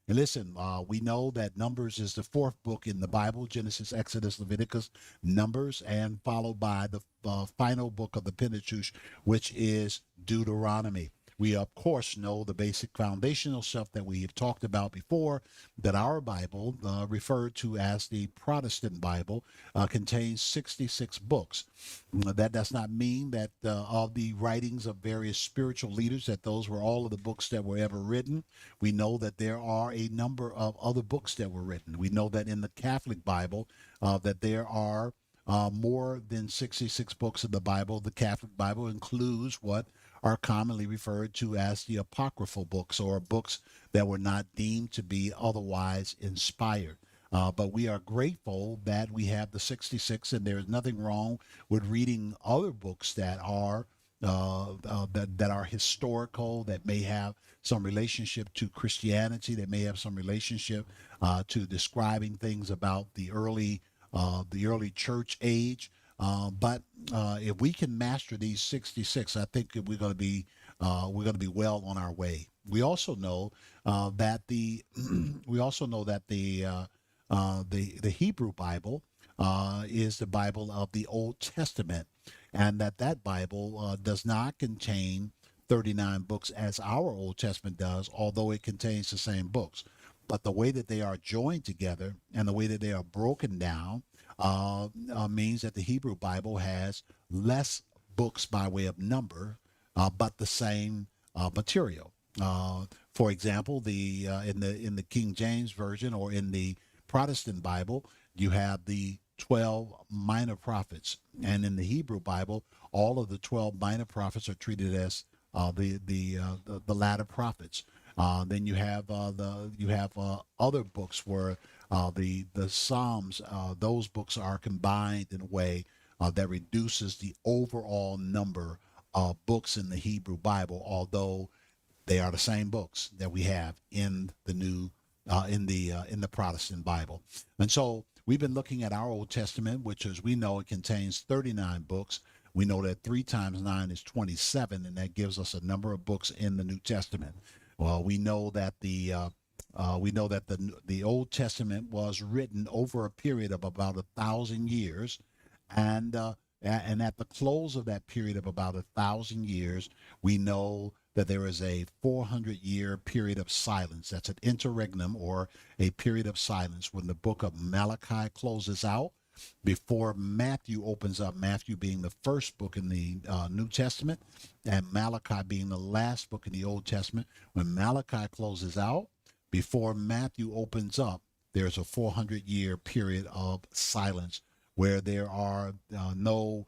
And listen, we know that Numbers is the fourth book in the Bible: Genesis, Exodus, Leviticus, Numbers, and followed by the final book of the Pentateuch, which is Deuteronomy. We, of course, know the basic foundational stuff that we have talked about before, that our Bible, referred to as the Protestant Bible, contains 66 books. That does not mean that of the writings of various spiritual leaders, that those were all of the books that were ever written. We know that there are a number of other books that were written. We know that in the Catholic Bible, that there are more than 66 books of the Bible. The Catholic Bible includes what are commonly referred to as the apocryphal books, or books that were not deemed to be otherwise inspired. But we are grateful that we have the 66, and there is nothing wrong with reading other books that are that are historical, that may have some relationship to Christianity, that may have some relationship to describing things about the early church age. But if we can master these 66, I think that we're going to be well on our way. We also know that the we also know that the Hebrew Bible is the Bible of the Old Testament, and that Bible does not contain 39 books as our Old Testament does, although it contains the same books. But the way that they are joined together and the way that they are broken down means that the Hebrew Bible has less books by way of number, but the same material. For example, the in the King James version, or in the Protestant Bible, you have the 12 minor prophets, and in the Hebrew Bible, all of the 12 minor prophets are treated as the latter prophets. Then you have other books where the Psalms, those books are combined in a way that reduces the overall number of books in the Hebrew Bible, although they are the same books that we have in the new in the Protestant Bible. And so we've been looking at our Old Testament, which, as we know, it contains 39 books. We know that 3 times 9 is 27, and that gives us a number of books in the New Testament. Well, we know that the Old Testament was written over a period of about 1,000 years, and at the close of that period of about 1,000 years, we know that there is a 400-year period of silence. That's an interregnum, or a period of silence, when the book of Malachi closes out before Matthew opens up, Matthew being the first book in the New Testament, and Malachi being the last book in the Old Testament. When Malachi closes out, before Matthew opens up, there's a 400-year period of silence, where there are no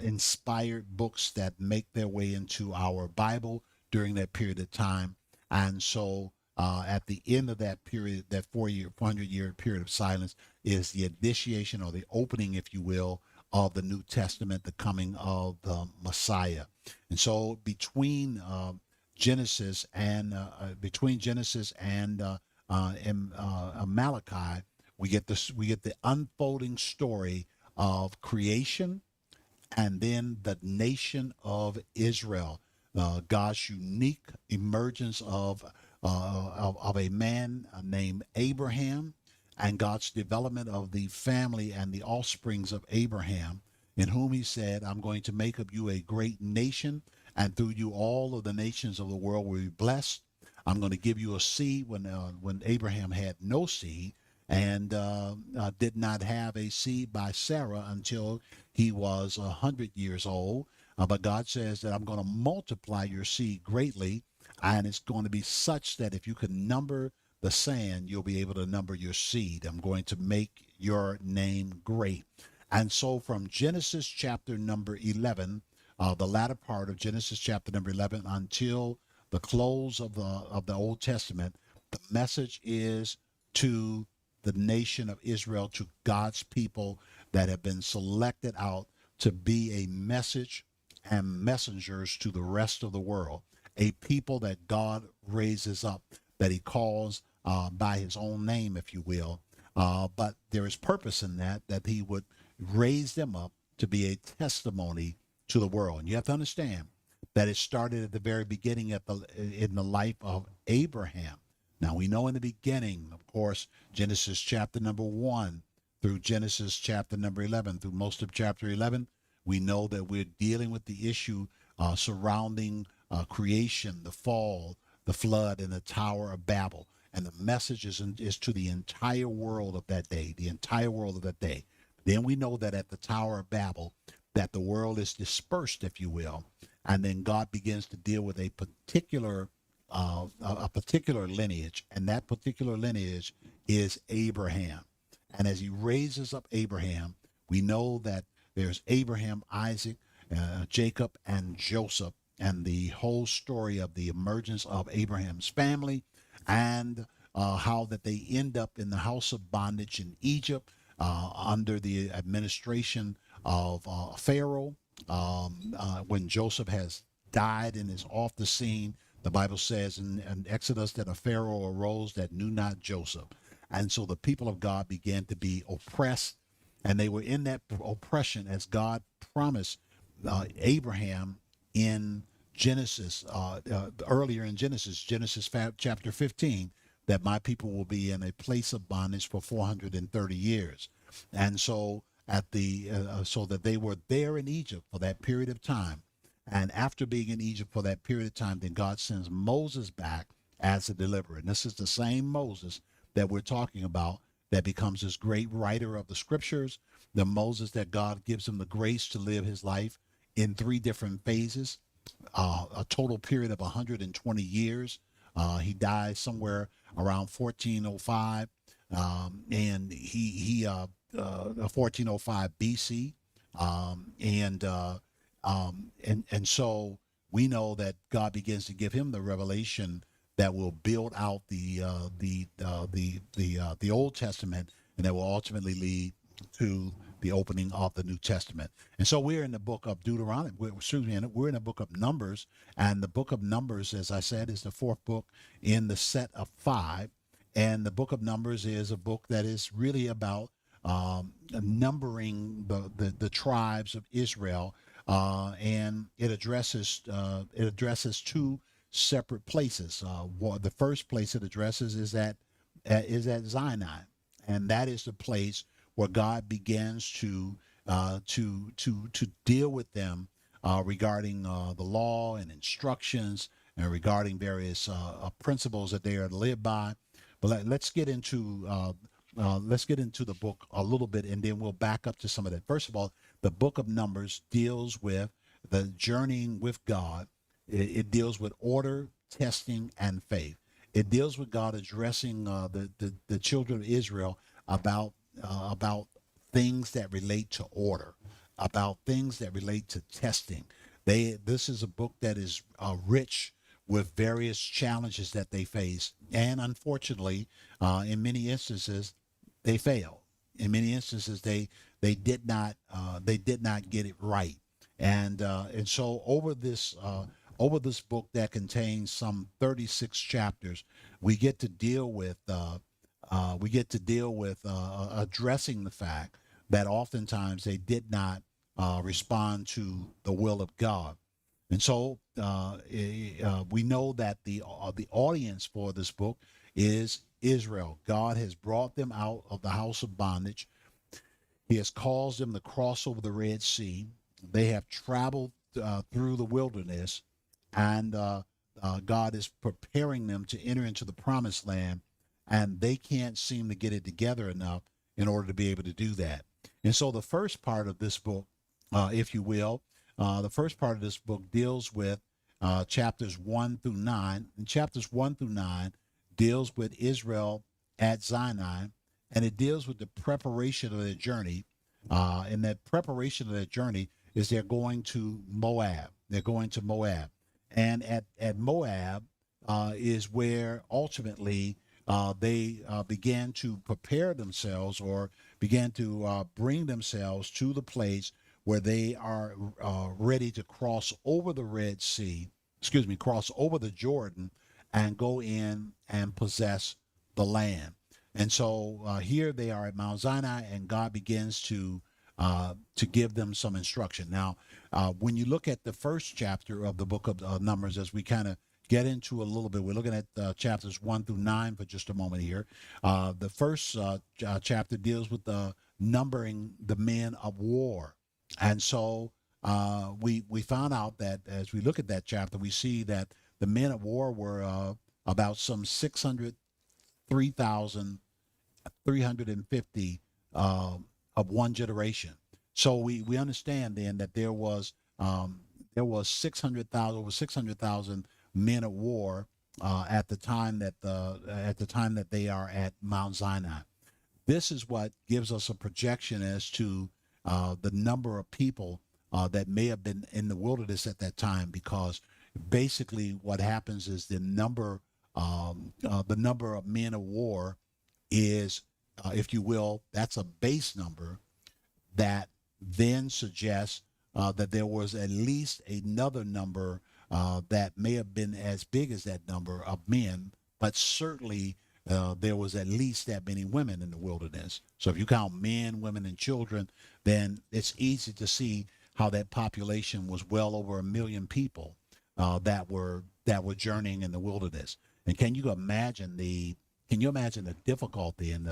inspired books that make their way into our Bible during that period of time. And so at the end of that period, that 400-year period of silence, is the initiation, or the opening, if you will, of the New Testament, the coming of the Messiah. And so Genesis and between Genesis and Malachi, we get the unfolding story of creation, and then the nation of Israel, God's unique emergence of a man named Abraham, and God's development of the family and the offsprings of Abraham, in whom he said, I'm going to make of you a great nation, and through you all of the nations of the world will be blessed. I'm going to give you a seed, when Abraham had no seed, and did not have a seed by Sarah until he was 100 years old. But God says that I'm going to multiply your seed greatly, and it's going to be such that if you can number the sand, you'll be able to number your seed. I'm going to make your name great. And so from Genesis chapter number 11, the latter part of Genesis chapter number 11, until the close of the Old Testament, the message is to the nation of Israel, to God's people that have been selected out to be a message and messengers to the rest of the world, a people that God raises up, that he calls by his own name, if you will. But there is purpose in that he would raise them up to be a testimony to the world. And you have to understand that it started at the very beginning in the life of Abraham. Now we know in the beginning, of course, Genesis chapter number 1 through Genesis chapter number 11, through most of chapter 11, we know that we're dealing with the issue surrounding creation, the fall, the flood, and the Tower of Babel. And the message is to the entire world of that day, the entire world of that day. Then we know that at the Tower of Babel, that the world is dispersed, if you will, and then God begins to deal with a particular lineage, and that particular lineage is Abraham. And as he raises up Abraham, we know that there's Abraham, Isaac, Jacob, and Joseph, and the whole story of the emergence of Abraham's family, and how that they end up in the house of bondage in Egypt under the administration of Pharaoh. When Joseph has died and is off the scene, the Bible says in Exodus that a Pharaoh arose that knew not Joseph. And so the people of God began to be oppressed, and they were in that oppression as God promised Abraham in Genesis, earlier in Genesis chapter 15, that my people will be in a place of bondage for 430 years. And so so that they were there in Egypt for that period of time. And after being in Egypt for that period of time, then God sends Moses back as a deliverer. And this is the same Moses that we're talking about that becomes this great writer of the scriptures, the Moses that God gives him the grace to live his life in 3 different phases, a total period of 120 years. He died somewhere around 1405, and he 1405 BC, and so we know that God begins to give him the revelation that will build out the Old Testament, and that will ultimately lead to the opening of the New Testament. And so we're in the book of Deuteronomy. We're in the book of Numbers, and the book of Numbers, as I said, is the 4th book in the set of 5. And the book of Numbers is a book that is really about numbering the tribes of Israel, and it addresses 2 separate places. The first place it addresses is at Sinai, and that is the place where God begins to deal with them regarding the law and instructions, and regarding various principles that they are to live by. But let's get into the book a little bit, and then we'll back up to some of that. First of all, the book of Numbers deals with the journeying with God. It deals with order, testing, and faith. It deals with God addressing the children of Israel about things that relate to order, about things that relate to testing. This is a book that is rich with various challenges that they face, and unfortunately, in many instances, they fail. In many instances, they did not get it right, and so over this book that contains some 36 chapters, we get to deal with addressing the fact that oftentimes they did not respond to the will of God. And so we know that the audience for this book is Israel. God has brought them out of the house of bondage. He has caused them to cross over the Red Sea. They have traveled through the wilderness, and God is preparing them to enter into the promised land, and they can't seem to get it together enough in order to be able to do that. And so the first part of this book, if you will, the first part of this book deals with chapters 1 through 9. And chapters 1 through 9 deals with Israel at Sinai, and it deals with the preparation of their journey. And that preparation of their journey is they're going to Moab. They're going to Moab. And at Moab is where ultimately they began to prepare themselves, or began to bring themselves to the place where they are ready to cross over the Red Sea, cross over the Jordan, and go in and possess the land. And so here they are at Mount Sinai, and God begins to give them some instruction. Now, when you look at the first chapter of the book of Numbers, as we kind of get into a little bit. We're looking at chapters 1 through 9 for just a moment here. The first chapter deals with the numbering the men of war, and so we found out that as we look at that chapter, we see that the men of war were about some 603,350 of one generation. So we understand then that there was 600,000 over 600,000 men of war at the time that they are at Mount Sinai. This is what gives us a projection as to the number of people that may have been in the wilderness at that time, because basically what happens is the number of men of war is, if you will, that's a base number that then suggests that there was at least another number that may have been as big as that number of men, but certainly there was at least that many women in the wilderness. So if you count men, women, and children, then it's easy to see how that population was well over 1 million people that were journeying in the wilderness. And can you imagine the difficulty and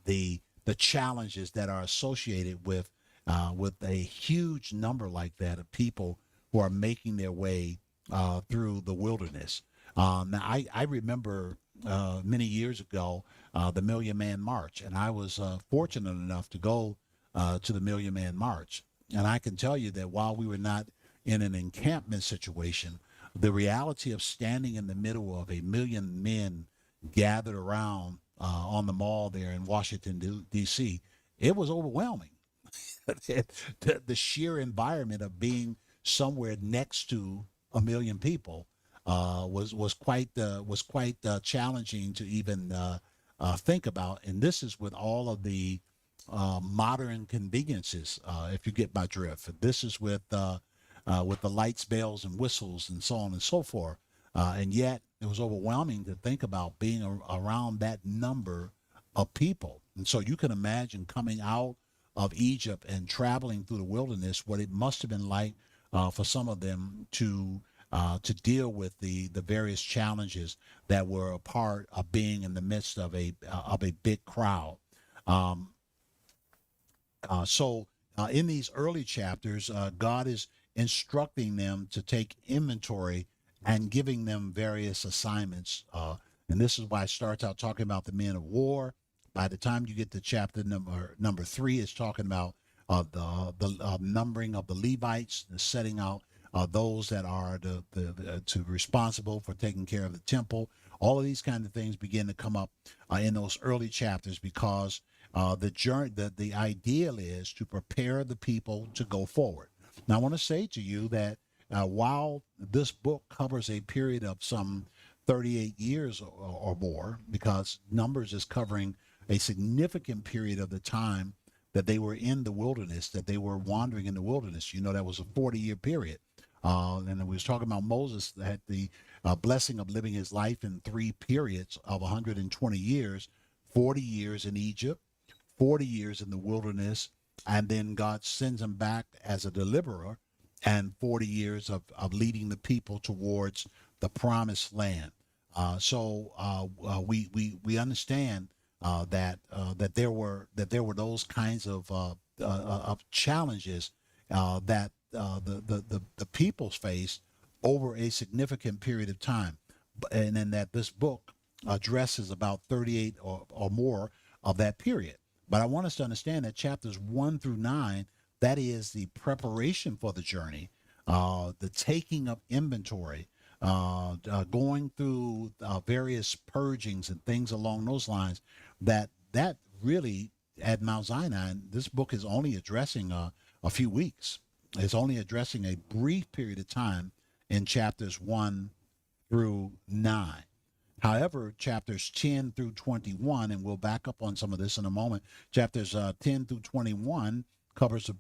the challenges that are associated with a huge number like that of people who are making their way through the wilderness? Now, I remember many years ago the Million Man March, and I was fortunate enough to go to the Million Man March. And I can tell you that while we were not in an encampment situation, the reality of standing in the middle of 1 million men gathered around on the mall there in Washington, D.C., it was overwhelming. The sheer environment of being somewhere next to 1 million people was quite challenging to even think about. And this is with all of the modern conveniences, if you get my drift. This is with the lights, bells, and whistles, and so on and so forth. And yet, it was overwhelming to think about being around that number of people. And so you can imagine coming out of Egypt and traveling through the wilderness, what it must have been like for some of them to deal with the various challenges that were a part of being in the midst of a big crowd. So in these early chapters, God is instructing them to take inventory and giving them various assignments. And this is why it starts out talking about the men of war. By the time you get to chapter number 3, it's talking about the numbering of the Levites, the setting out those that are to responsible for taking care of the temple. All of these kind of things begin to come up in those early chapters, because the ideal is to prepare the people to go forward. Now, I want to say to you that while this book covers a period of some 38 years or more, because Numbers is covering a significant period of the time that they were in the wilderness, that they were wandering in the wilderness. You know, that was a 40-year period. And we was talking about Moses that had the blessing of living his life in 3 periods of 120 years, 40 years in Egypt, 40 years in the wilderness, and then God sends him back as a deliverer, and 40 years of leading the people towards the promised land. So we understand that there were those kinds of challenges that the peoples faced over a significant period of time, and then that this book addresses about 38 or more of that period. But I want us to understand that chapters 1 through 9, that is the preparation for the journey, the taking of inventory, going through various purgings and things along those lines. That really, at Mount Sinai, this book is only addressing a few weeks. It's only addressing a brief period of time in chapters 1 through 9. However, chapters 10 through 21, and we'll back up on some of this in a moment, chapters 10 through 21 covers the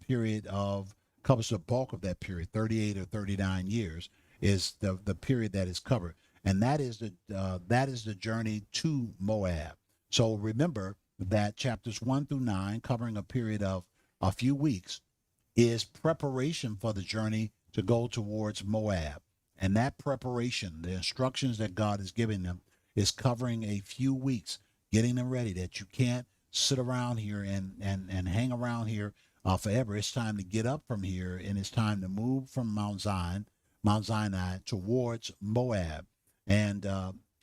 bulk of that period. 38 or 39 years is the period that is covered. And that is the journey to Moab. So remember that chapters 1 through 9, covering a period of a few weeks, is preparation for the journey to go towards Moab. And that preparation, the instructions that God is giving them, is covering a few weeks, getting them ready that you can't sit around here and hang around here forever. It's time to get up from here, and it's time to move from Mount Sinai towards Moab. And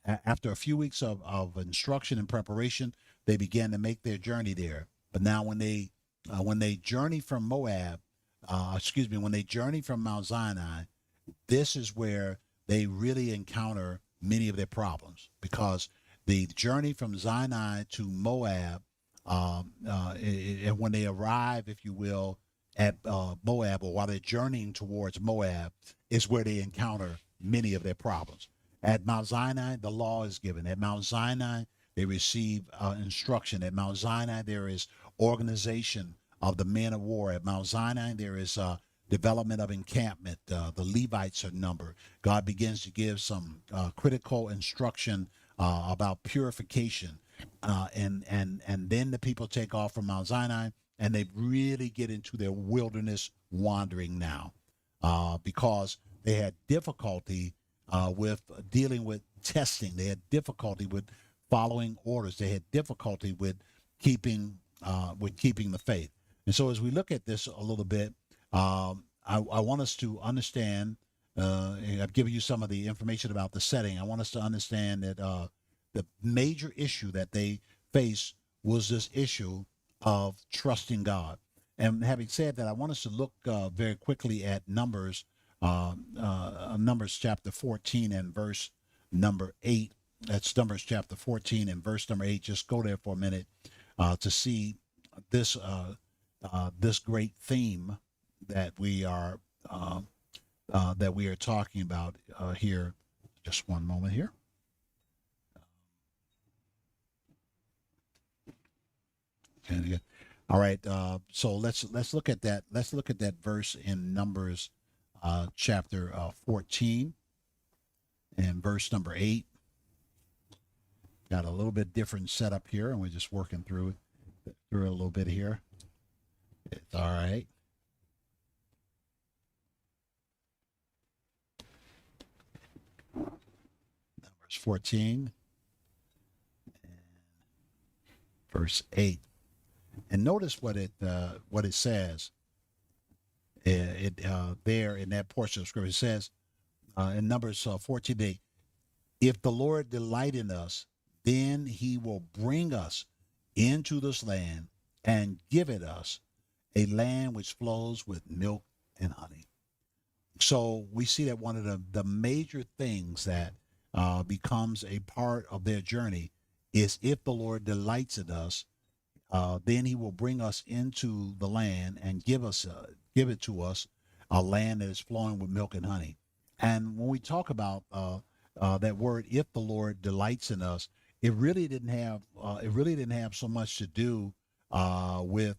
after a few weeks of instruction and preparation, they began to make their journey there. But now when they journey from Moab, when they journey from Mount Sinai, this is where they really encounter many of their problems, because the journey from Sinai to Moab, and when they arrive, if you will, at Moab, or while they're journeying towards Moab, is where they encounter many of their problems. At Mount Sinai, the law is given. At Mount Sinai, they receive instruction. At Mount Sinai, there is organization of the men of war. At Mount Sinai, there is development of encampment. The Levites are numbered. God begins to give some critical instruction about purification. And then the people take off from Mount Sinai, and they really get into their wilderness wandering now, because they had difficulty with dealing with testing. They had difficulty with following orders. They had difficulty with keeping the faith. And so as we look at this a little bit, I want us to understand, I've given you some of the information about the setting. I want us to understand that the major issue that they faced was this issue of trusting God. And having said that, I want us to look very quickly at Numbers chapter 14 and verse number 8. That's Numbers chapter 14 and verse number 8. Just go there for a minute to see this this great theme that we are talking about here. Just one moment here. Okay. All right. So let's look at that. Let's look at that verse in Numbers chapter 14 and verse number 8. Got a little bit different setup here, and we're just working through a little bit here. It's all right. Numbers 14 and verse 8. And notice what it says. There in that portion of scripture, it says in Numbers 14:8, if the Lord delight in us, then he will bring us into this land and give it us, a land which flows with milk and honey. So we see that one of the major things that becomes a part of their journey is, if the Lord delights in us, then he will bring us into the land and give it to us, a land that is flowing with milk and honey. And when we talk about that word, if the Lord delights in us, it really didn't have so much to do with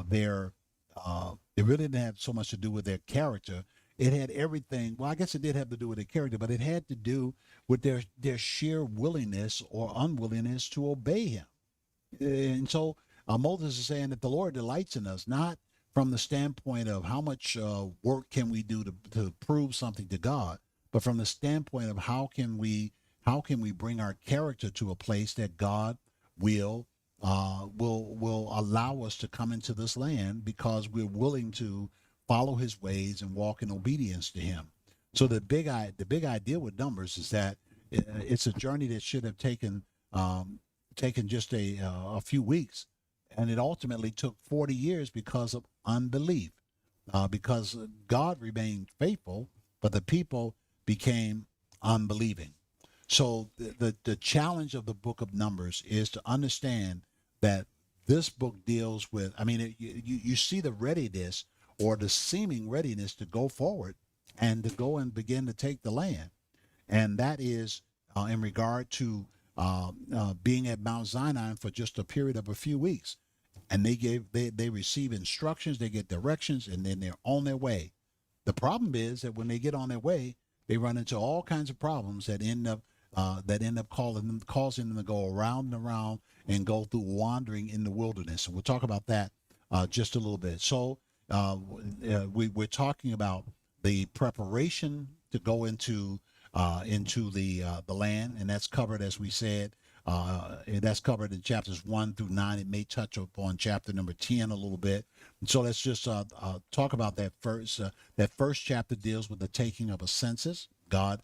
their it really didn't have so much to do with their character. It had everything. Well, I guess it did have to do with their character, but it had to do with their sheer willingness or unwillingness to obey him. And so Moses is saying that the Lord delights in us, not from the standpoint of how much work can we do to prove something to God, but from the standpoint of how can we bring our character to a place that God will allow us to come into this land, because we're willing to follow his ways and walk in obedience to him. So the big idea with Numbers is that it's a journey that should have taken just a few weeks, and it ultimately took 40 years because of unbelief, because God remained faithful, but the people became unbelieving. So the challenge of the book of Numbers is to understand that this book deals with, you see the readiness, or the seeming readiness, to go forward and to go and begin to take the land. And that is in regard to being at Mount Sinai for just a period of a few weeks. And they receive instructions, they get directions, and then they're on their way. The problem is that when they get on their way, they run into all kinds of problems that end up causing them to go around and around and go through wandering in the wilderness. And we'll talk about that just a little bit. So we're talking about the preparation to go into the land, and that's covered, as we said. That's covered in chapters 1 through 9. It may touch upon chapter number 10 a little bit. And so let's just talk about that first. That first chapter deals with the taking of a census, God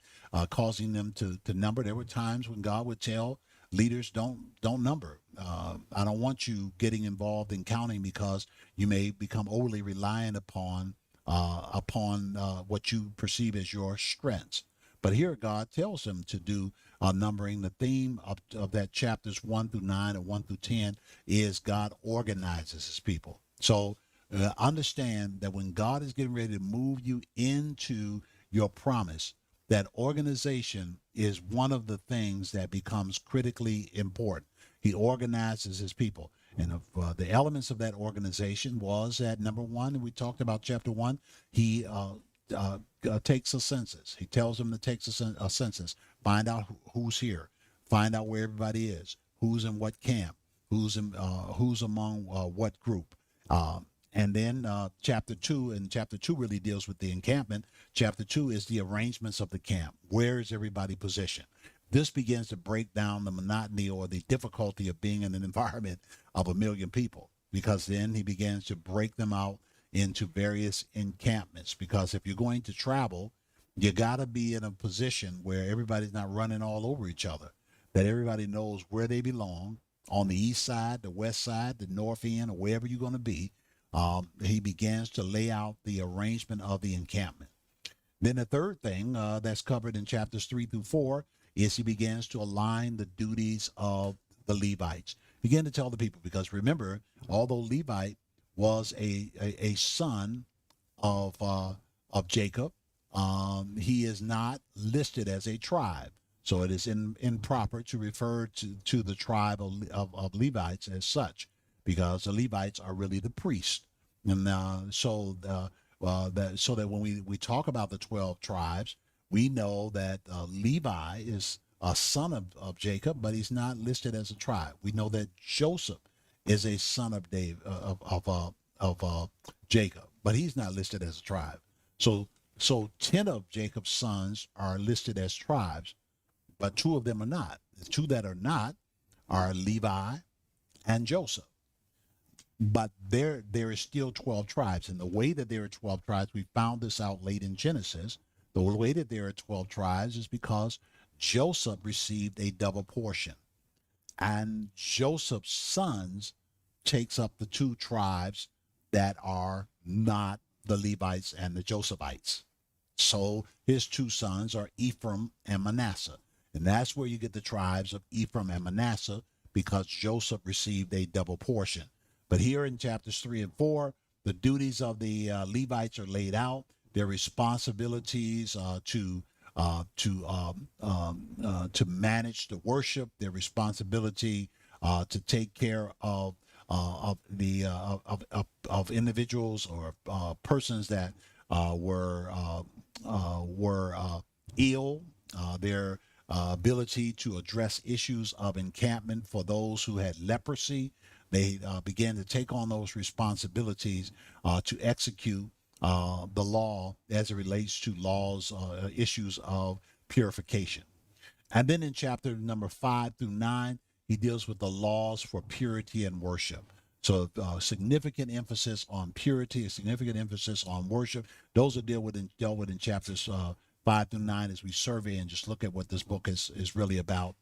causing them to number. There were times when God would tell leaders, don't number. I don't want you getting involved in counting because you may become overly reliant upon what you perceive as your strengths. But here God tells them to do numbering. The theme of that chapters 1 through 9 and 1 through 10 is God organizes his people. So understand that when God is getting ready to move you into your promise, that organization is one of the things that becomes critically important. He organizes his people. And the elements of that organization was that, number one, and we talked about chapter 1, he takes a census. He tells them to take a census, find out who's here, find out where everybody is, who's in what camp, who's among what group. And then chapter 2, and chapter 2 really deals with the encampment. Chapter 2 is the arrangements of the camp. Where is everybody positioned? This begins to break down the monotony or the difficulty of being in an environment of 1 million people, because then he begins to break them out into various encampments. Because if you're going to travel, you got to be in a position where everybody's not running all over each other, that everybody knows where they belong on the east side, the west side, the north end, or wherever you're going to be. He begins to lay out the arrangement of the encampment. Then the third thing that's covered in chapters 3 through 4 is he begins to align the duties of the Levites. Begin to tell the people, because remember, although Levite was a son of Jacob, he is not listed as a tribe. So it is improper to refer to the tribe of Levites as such, because the Levites are really the priests. And so that when we talk about the 12 tribes, we know that Levi is a son of Jacob, but he's not listed as a tribe. We know that Joseph is a son of Jacob, but he's not listed as a tribe. So 10 of Jacob's sons are listed as tribes, but 2 of them are not. The 2 that are not are Levi and Joseph. But there is still 12 tribes. And the way that there are 12 tribes, we found this out late in Genesis. The way that there are 12 tribes is because Joseph received a double portion. And Joseph's sons takes up the 2 tribes that are not the Levites and the Josephites. So his 2 sons are Ephraim and Manasseh. And that's where you get the tribes of Ephraim and Manasseh, because Joseph received a double portion. But here in chapters 3 and 4, the duties of the Levites are laid out. Their responsibilities to manage the worship, their responsibility to take care of individuals or persons that were ill, their ability to address issues of encampment for those who had leprosy. They began to take on those responsibilities to execute the law as it relates to issues of purification. And then in chapter number 5 through 9, he deals with the laws for purity and worship. So significant emphasis on purity, a significant emphasis on worship. Those are dealt with in chapters 5 through 9 as we survey and just look at what this book is really about.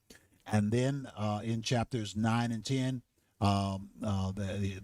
And then in chapters 9 and 10,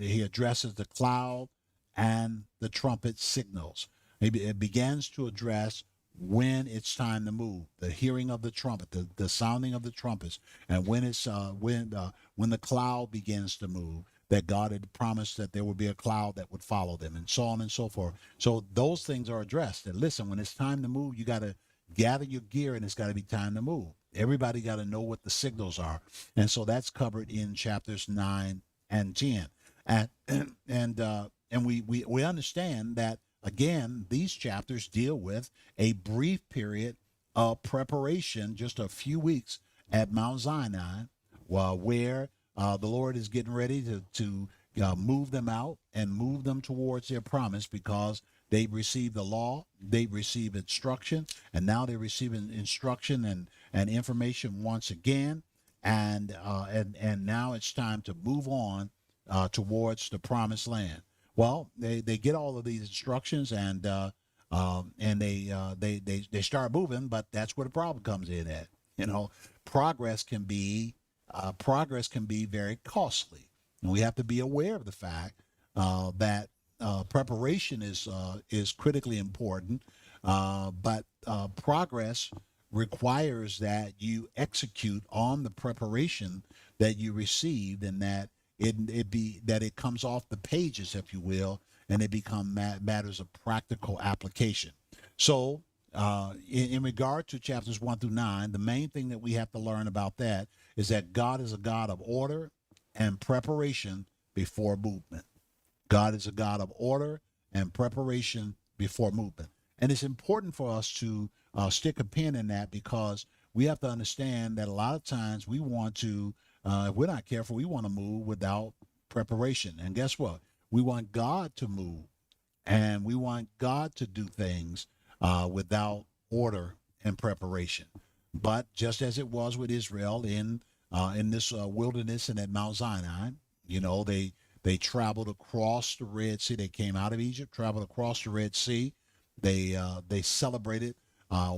he addresses the cloud and the trumpet signals. It begins to address when it's time to move, the hearing of the trumpet, the sounding of the trumpets, and when the cloud begins to move, that God had promised that there would be a cloud that would follow them, and so on and so forth. So those things are addressed. And listen, when it's time to move, you got to gather your gear, and it's got to be time to move. Everybody got to know what the signals are, and so that's covered in chapters 9 and 10. And we understand that, again, these chapters deal with a brief period of preparation, just a few weeks at Mount Sinai, where the Lord is getting ready to move them out and move them towards their promise, because They received the law, they received instruction, and now they're receiving instruction and information once again. And now it's time to move on towards the promised land. Well, they get all of these instructions and they start moving, but that's where the problem comes in at. You know, progress can be progress can be very costly, and we have to be aware of the fact that preparation is critically important, but progress requires that you execute on the preparation that you received, and that it comes off the pages, if you will, and it become matters of practical application. So, in regard to chapters 1 through 9, the main thing that we have to learn about that is that God is a God of order and preparation before movement. God is a God of order and preparation before movement. And it's important for us to stick a pin in that, because we have to understand that a lot of times we want to, if we're not careful, we want to move without preparation. And guess what? We want God to move, and we want God to do things without order and preparation. But just as it was with Israel in this wilderness and at Mount Sinai, you know, they traveled across the Red Sea. They came out of Egypt, traveled across the Red Sea. They celebrated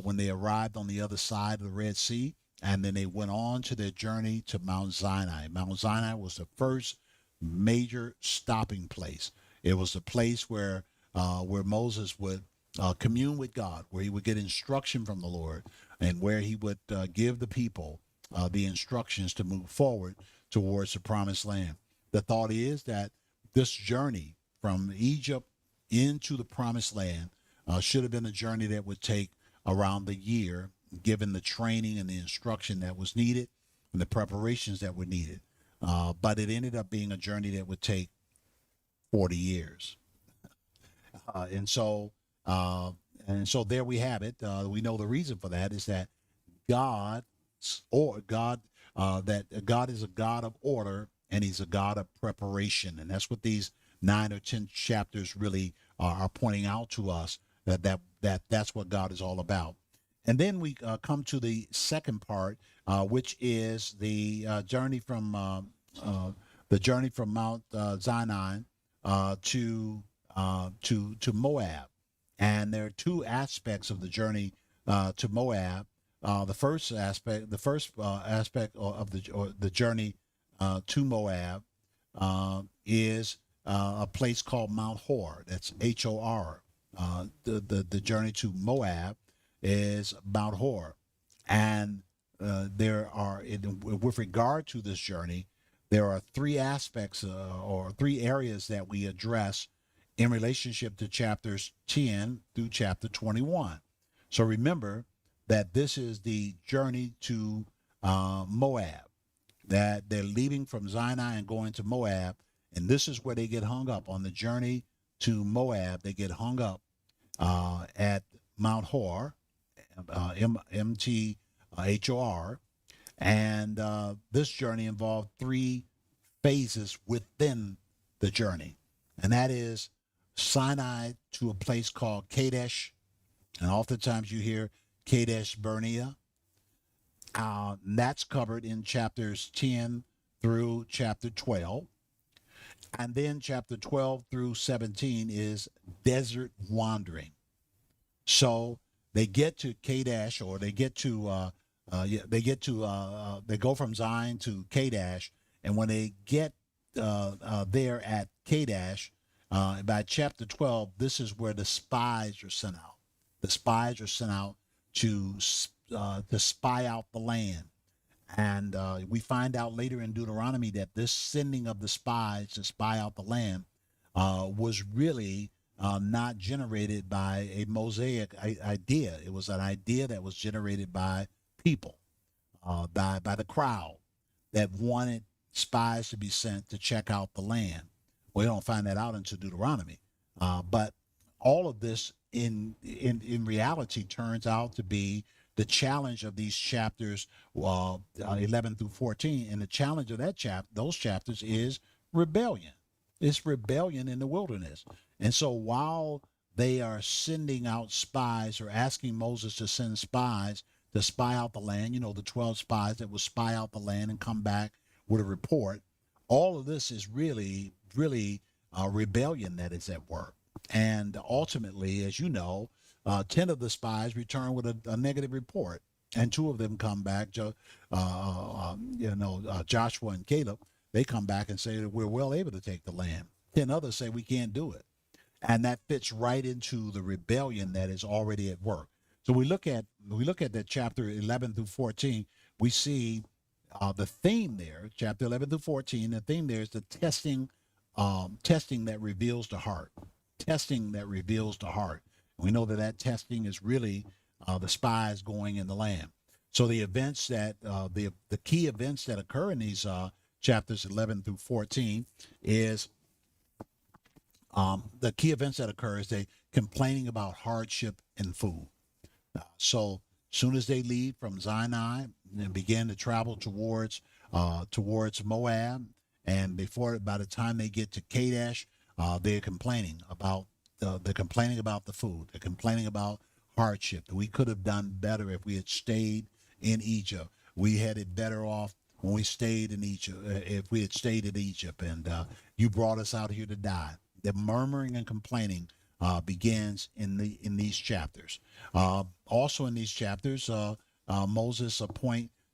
when they arrived on the other side of the Red Sea, and then they went on to their journey to Mount Sinai. Mount Sinai was the first major stopping place. It was the place where Moses would commune with God, where he would get instruction from the Lord, and where he would give the people the instructions to move forward towards the promised land. The thought is that this journey from Egypt into the promised land should have been a journey that would take around the year, given the training and the instruction that was needed and the preparations that were needed. But it ended up being a journey that would take 40 years. Uh, and so uh, and so there we have it. We know the reason for that is that God or God that God is a God of order, and He's a God of preparation, and that's what these 9 or 10 chapters really are pointing out to us, that's what God is all about. And then we come to the second part, which is uh, the journey from Mount Sinai to Moab. And there are two aspects of the journey to Moab. The first aspect of the journey to Moab is a place called Mount Hor. That's Hor. The journey to Moab is Mount Hor, and with regard to this journey, there are three aspects or three areas that we address in relationship to chapters 10 through chapter 21. So remember that this is the journey to Moab, that they're leaving from Sinai and going to Moab. And this is where they get hung up on the journey to Moab. They get hung up at Mount Hor, MTHOR. And this journey involved three phases within the journey. And that is Sinai to a place called Kadesh. And oftentimes you hear Kadesh Barnea. That's covered in chapters 10 through chapter 12. And then chapter 12 through 17 is desert wandering. So they get to Kadesh, or they go from Zion to Kadesh. And when they get there at Kadesh, by chapter 12, this is where the spies are sent out. The spies are sent out to spy out the land. And we find out later in Deuteronomy that this sending of the spies to spy out the land was really not generated by a Mosaic idea. It was an idea that was generated by people, by the crowd that wanted spies to be sent to check out the land. We don't find that out until Deuteronomy. But all of this in reality turns out to be the challenge of these chapters 11 through 14. And the challenge of those chapters is rebellion. It's rebellion in the wilderness. And so while they are sending out spies or asking Moses to send spies to spy out the land. You know, the 12 spies that would spy out the land and come back with a report. All of this is really rebellion that is at work. And ultimately, as you know, 10 of the spies return with a negative report. And two of them come back, Joshua and Caleb. They come back and say that we're well able to take the land. 10 others say we can't do it. And that fits right into the rebellion that is already at work. So we look at that chapter 11 through 14. We see the theme there, chapter 11 through 14. The theme there is the testing that reveals the heart. Testing that reveals the heart. We know that testing is really the spies going in the land. So the events that the key events that occur in these chapters 11 through 14 is the key events that occur is they complaining about hardship and food. So soon as they leave from Sinai and begin to travel towards Moab, and by the time they get to Kadesh, they're complaining about the food. They're complaining about hardship. We could have done better if we had stayed in Egypt. We had it better off when we stayed in Egypt. If we had stayed in Egypt, and you brought us out here to die. The murmuring and complaining begins in these chapters. Also in these chapters, Moses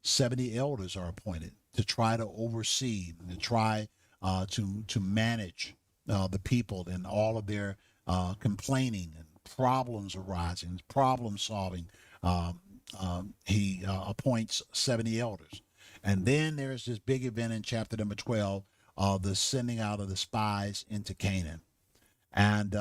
70 elders are appointed to try to oversee, to try to manage the people and all of their complaining and problems arising, problem solving. He appoints 70 elders. And then there's this big event in chapter number 12, the sending out of the spies into Canaan. And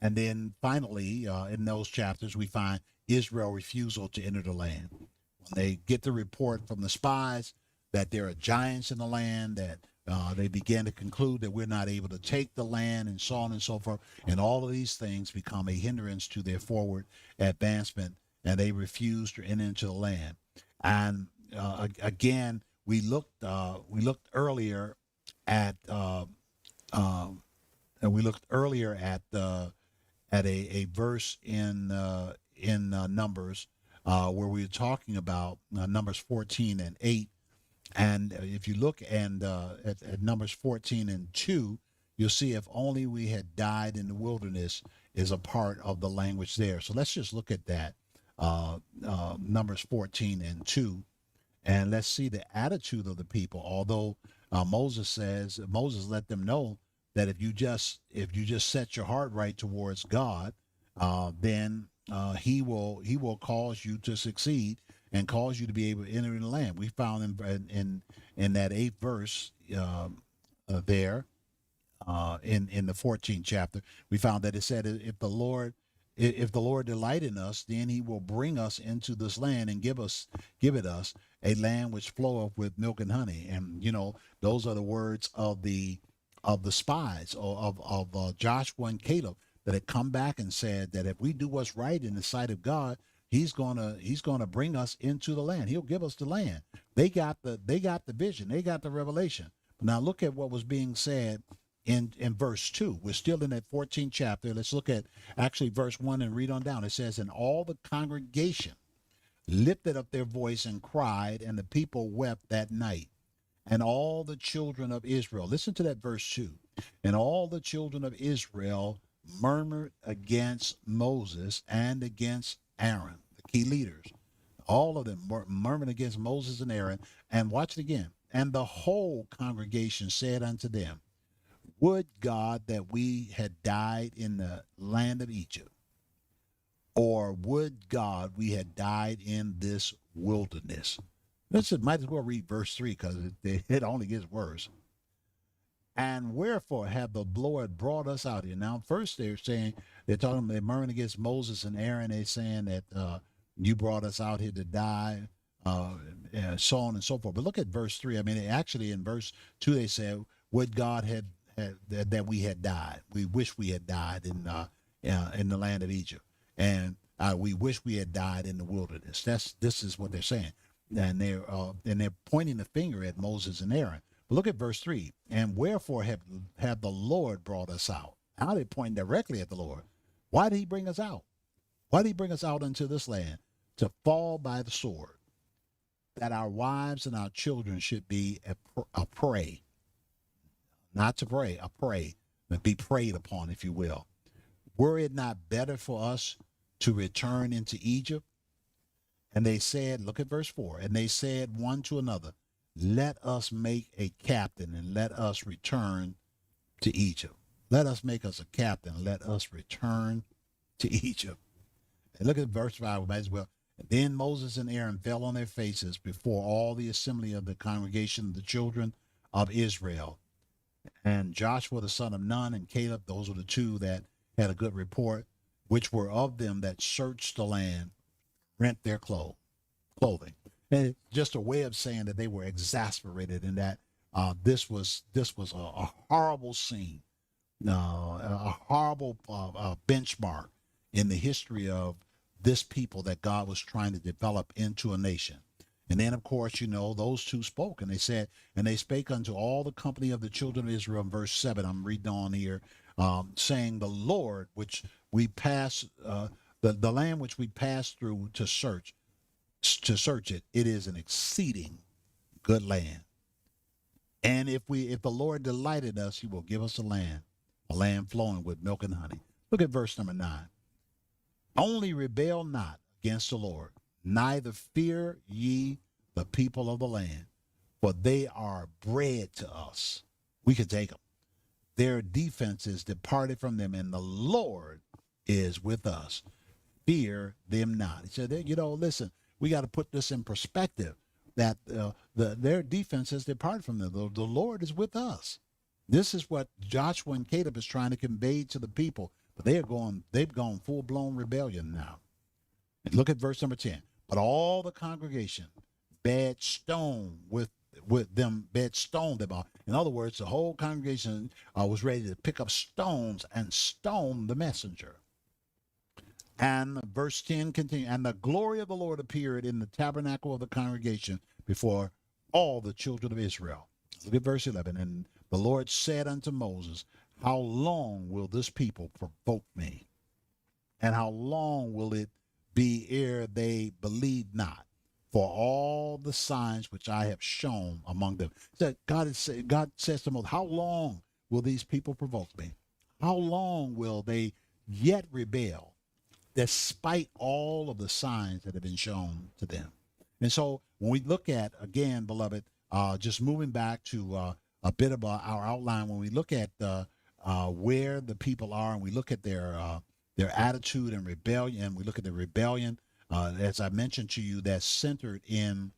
then finally, in those chapters, we find Israel's refusal to enter the land. When they get the report from the spies that there are giants in the land, that they begin to conclude that we're not able to take the land, and so on and so forth. And all of these things become a hindrance to their forward advancement, and they refuse to enter into the land. And again, we looked earlier at a verse in Numbers where we were talking about Numbers 14 and 8. And if you look at Numbers 14 and 2, you'll see if only we had died in the wilderness is a part of the language there. So let's just look at that, Numbers 14 and 2, and let's see the attitude of the people. Although Moses let them know that if you just set your heart right towards God, then he will cause you to succeed and cause you to be able to enter in the land. We found in that 8th verse there in the 14th chapter, we found that it said, if the Lord delight in us, then he will bring us into this land and give it us a land which floweth with milk and honey. And those are the words of the spies of Joshua and Caleb that had come back and said that if we do what's right in the sight of God, He's gonna bring us into the land. He'll give us the land. They got the vision. They got the revelation. But now look at what was being said in verse 2. We're still in that 14th chapter. Let's look at actually verse 1 and read on down. It says, and all the congregation lifted up their voice and cried, and the people wept that night. And all the children of Israel, listen to that verse 2. And all the children of Israel murmured against Moses and against Aaron, the key leaders. All of them murmured against Moses and Aaron. And watch it again. And the whole congregation said unto them, would God that we had died in the land of Egypt, or would God we had died in this wilderness? Might as well read verse 3 because it only gets worse. And wherefore have the Lord brought us out here? Now, first they're murmuring against Moses and Aaron. They're saying that you brought us out here to die, so on and so forth. But look at verse 3. I mean, actually in verse 2 they said, would God had that we had died. We wish we had died in the land of Egypt, and we wish we had died in the wilderness. This is what they're saying, and they're pointing the finger at Moses and Aaron. But look at verse 3. And wherefore have the Lord brought us out? Now they're pointing directly at the Lord. Why did he bring us out? Why did he bring us out into this land? To fall by the sword, that our wives and our children should be a prey, not to pray, a prey, but be preyed upon, if you will. Were it not better for us to return into Egypt? And they said, look at verse 4, and they said one to another, let us make a captain and let us return to Egypt. Let us make us a captain. Let us return to Egypt. And look at verse 5 as well. Then Moses and Aaron fell on their faces before all the assembly of the congregation of the children of Israel. And Joshua the son of Nun and Caleb, those were the two that had a good report, which were of them that searched the land, rent their clothing. And it's just a way of saying that they were exasperated and that this was a horrible scene, a horrible benchmark in the history of this people that God was trying to develop into a nation. And then, of course, those two spoke, and they said, and they spake unto all the company of the children of Israel, in verse 7, I'm reading on here, saying, the Lord, which we pass, the land which we passed through to search it, it is an exceeding good land. And if the Lord delighted us, he will give us a land flowing with milk and honey. Look at verse number 9. Only rebel not against the Lord, neither fear ye the people of the land, for they are bread to us. We can take them. Their defense is departed from them, and the Lord is with us. Fear them not. He said, listen, we got to put this in perspective, that their defense has departed from them. The Lord is with us. This is what Joshua and Caleb is trying to convey to the people. But they've gone full-blown rebellion now. And look at verse number 10. But all the congregation stoned them. In other words, the whole congregation was ready to pick up stones and stone the messenger. And verse 10 continues, and the glory of the Lord appeared in the tabernacle of the congregation before all the children of Israel. Look at verse 11. And the Lord said unto Moses, how long will this people provoke me? And how long will it be ere they believe not for all the signs which I have shown among them? So God says to Moses, how long will these people provoke me? How long will they yet rebel despite all of the signs that have been shown to them? And so when we look at, again, beloved, just moving back to a bit of our outline, when we look at where the people are, and we look at their attitude and rebellion, and we look at the rebellion, as I mentioned to you, that's centered in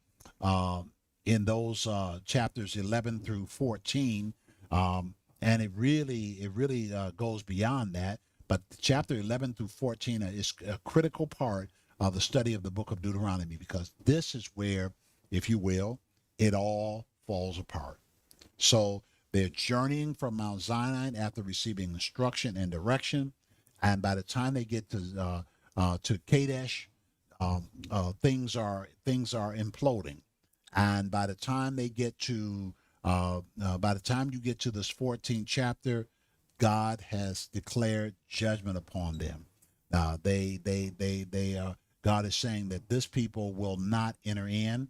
those chapters 11 through 14, and it really goes beyond that. But chapter 11 through 14 is a critical part of the study of the book of Deuteronomy, because this is where, if you will, it all falls apart. So they're journeying from Mount Sinai after receiving instruction and direction, and by the time they get to Kadesh, things are imploding. And by the time they get to by the time you get to this 14th chapter, God has declared judgment upon them. God is saying that this people will not enter in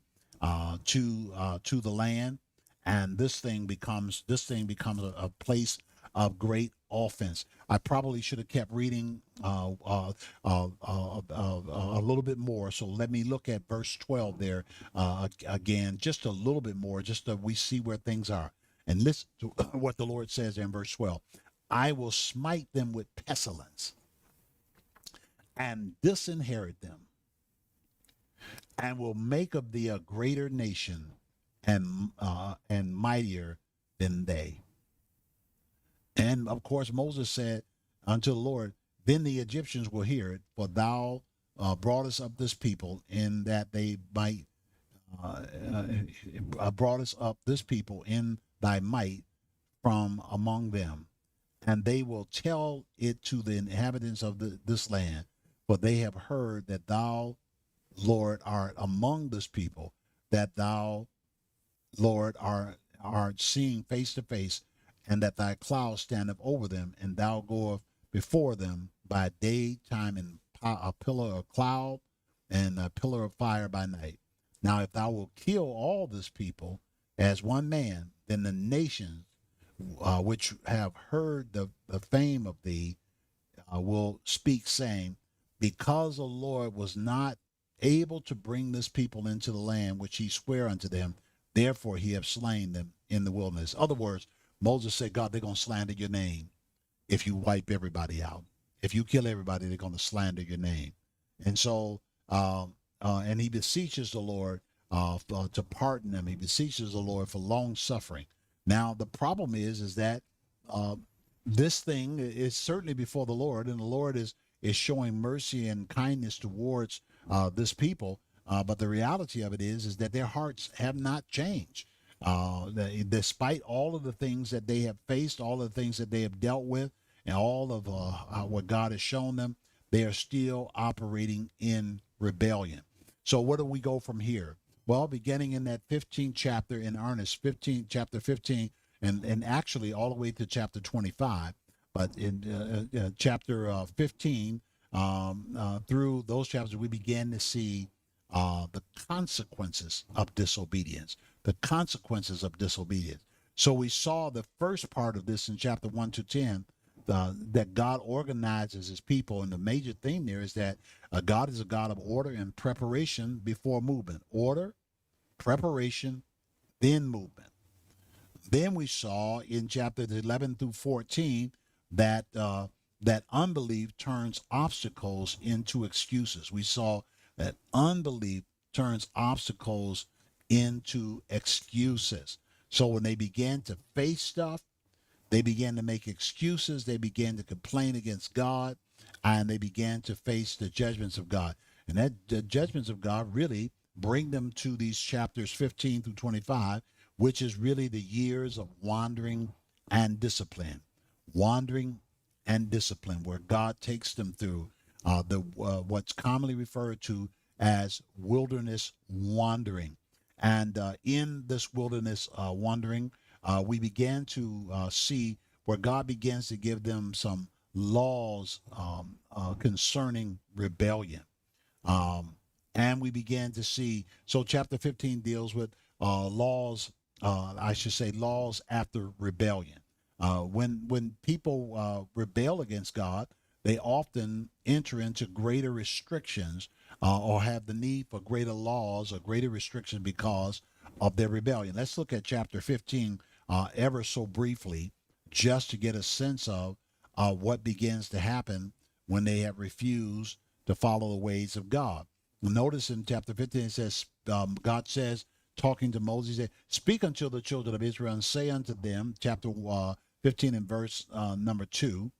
to the land, and this thing becomes a place of great offense. I probably should have kept reading a little bit more. So let me look at verse 12 there again, just a little bit more, just so we see where things are. And listen to what the Lord says in verse 12. I will smite them with pestilence and disinherit them, and will make of thee a greater nation and mightier than they. And of course, Moses said unto the Lord, then the Egyptians will hear it, for thou broughtest up this people in that they might, broughtest up this people in thy might from among them. And they will tell it to the inhabitants of this land, for they have heard that thou, Lord, art among this people, that thou, Lord, art seeing face to face, and that thy cloud standeth over them, and thou goest before them by daytime, and a pillar of cloud and a pillar of fire by night. Now, if thou wilt kill all this people as one man, then the nations which have heard the fame of thee will speak, saying, because the Lord was not able to bring this people into the land which he sware unto them, therefore he have slain them in the wilderness. In other words, Moses said, God, they're going to slander your name if you wipe everybody out. If you kill everybody, they're going to slander your name. And so, and he beseeches the Lord to pardon them. He beseeches the Lord for long suffering. Now, the problem is that uh, this thing is certainly before the Lord, and the Lord is showing mercy and kindness towards this people. But the reality of it is that their hearts have not changed. Despite all of the things that they have faced, all of the things that they have dealt with, and all of what God has shown them, they are still operating in rebellion. So where do we go from here? Well, beginning in that 15th chapter in earnest, chapter 15, and actually all the way to chapter 25, but in chapter 15 through those chapters, we began to see the consequences of disobedience. The consequences of disobedience. So we saw the first part of this in chapter 1 to 10, that God organizes his people. And the major thing there is that God is a God of order and preparation before movement. Order, preparation, then movement. Then we saw in chapters 11 through 14 that that unbelief turns obstacles into excuses. We saw that unbelief turns obstacles into excuses. So when they began to face stuff, they began to make excuses. They began to complain against God, and they began to face the judgments of God. And that the judgments of God really bring them to these chapters 15 through 25, which is really the years of wandering and discipline. Wandering and discipline, where God takes them through the what's commonly referred to as wilderness wandering. And in this wilderness wandering, we began to see where God begins to give them some laws concerning rebellion. And we began to see, so chapter 15 deals with laws, I should say laws after rebellion. When people rebel against God, they often enter into greater restrictions or have the need for greater laws or greater restrictions because of their rebellion. Let's look at chapter 15 ever so briefly, just to get a sense of what begins to happen when they have refused to follow the ways of God. Notice in chapter 15 it says, God says, talking to Moses, he said, speak unto the children of Israel and say unto them, chapter 15 and verse number 2,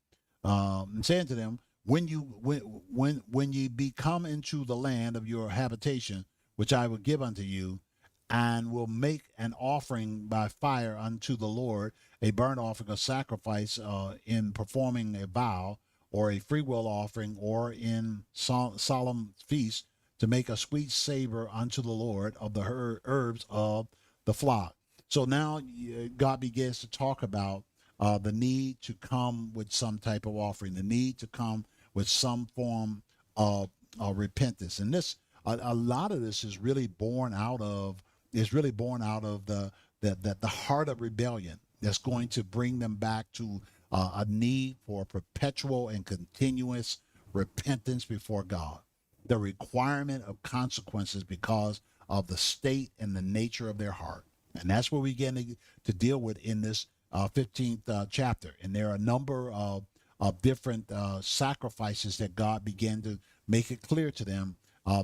and say unto them, when ye be come into the land of your habitation, which I will give unto you, and will make an offering by fire unto the Lord, a burnt offering, a sacrifice in performing a vow, or a freewill offering, or in solemn feast, to make a sweet savor unto the Lord of the herbs of the flock. So now God begins to talk about the need to come with some type of offering, the need to come with some form of repentance. And this, a lot of this is really born out of the heart of rebellion that's going to bring them back to a need for perpetual and continuous repentance before God, the requirement of consequences because of the state and the nature of their heart. And that's what we begin to deal with in this 15th chapter. And there are a number of different sacrifices that God began to make it clear to them,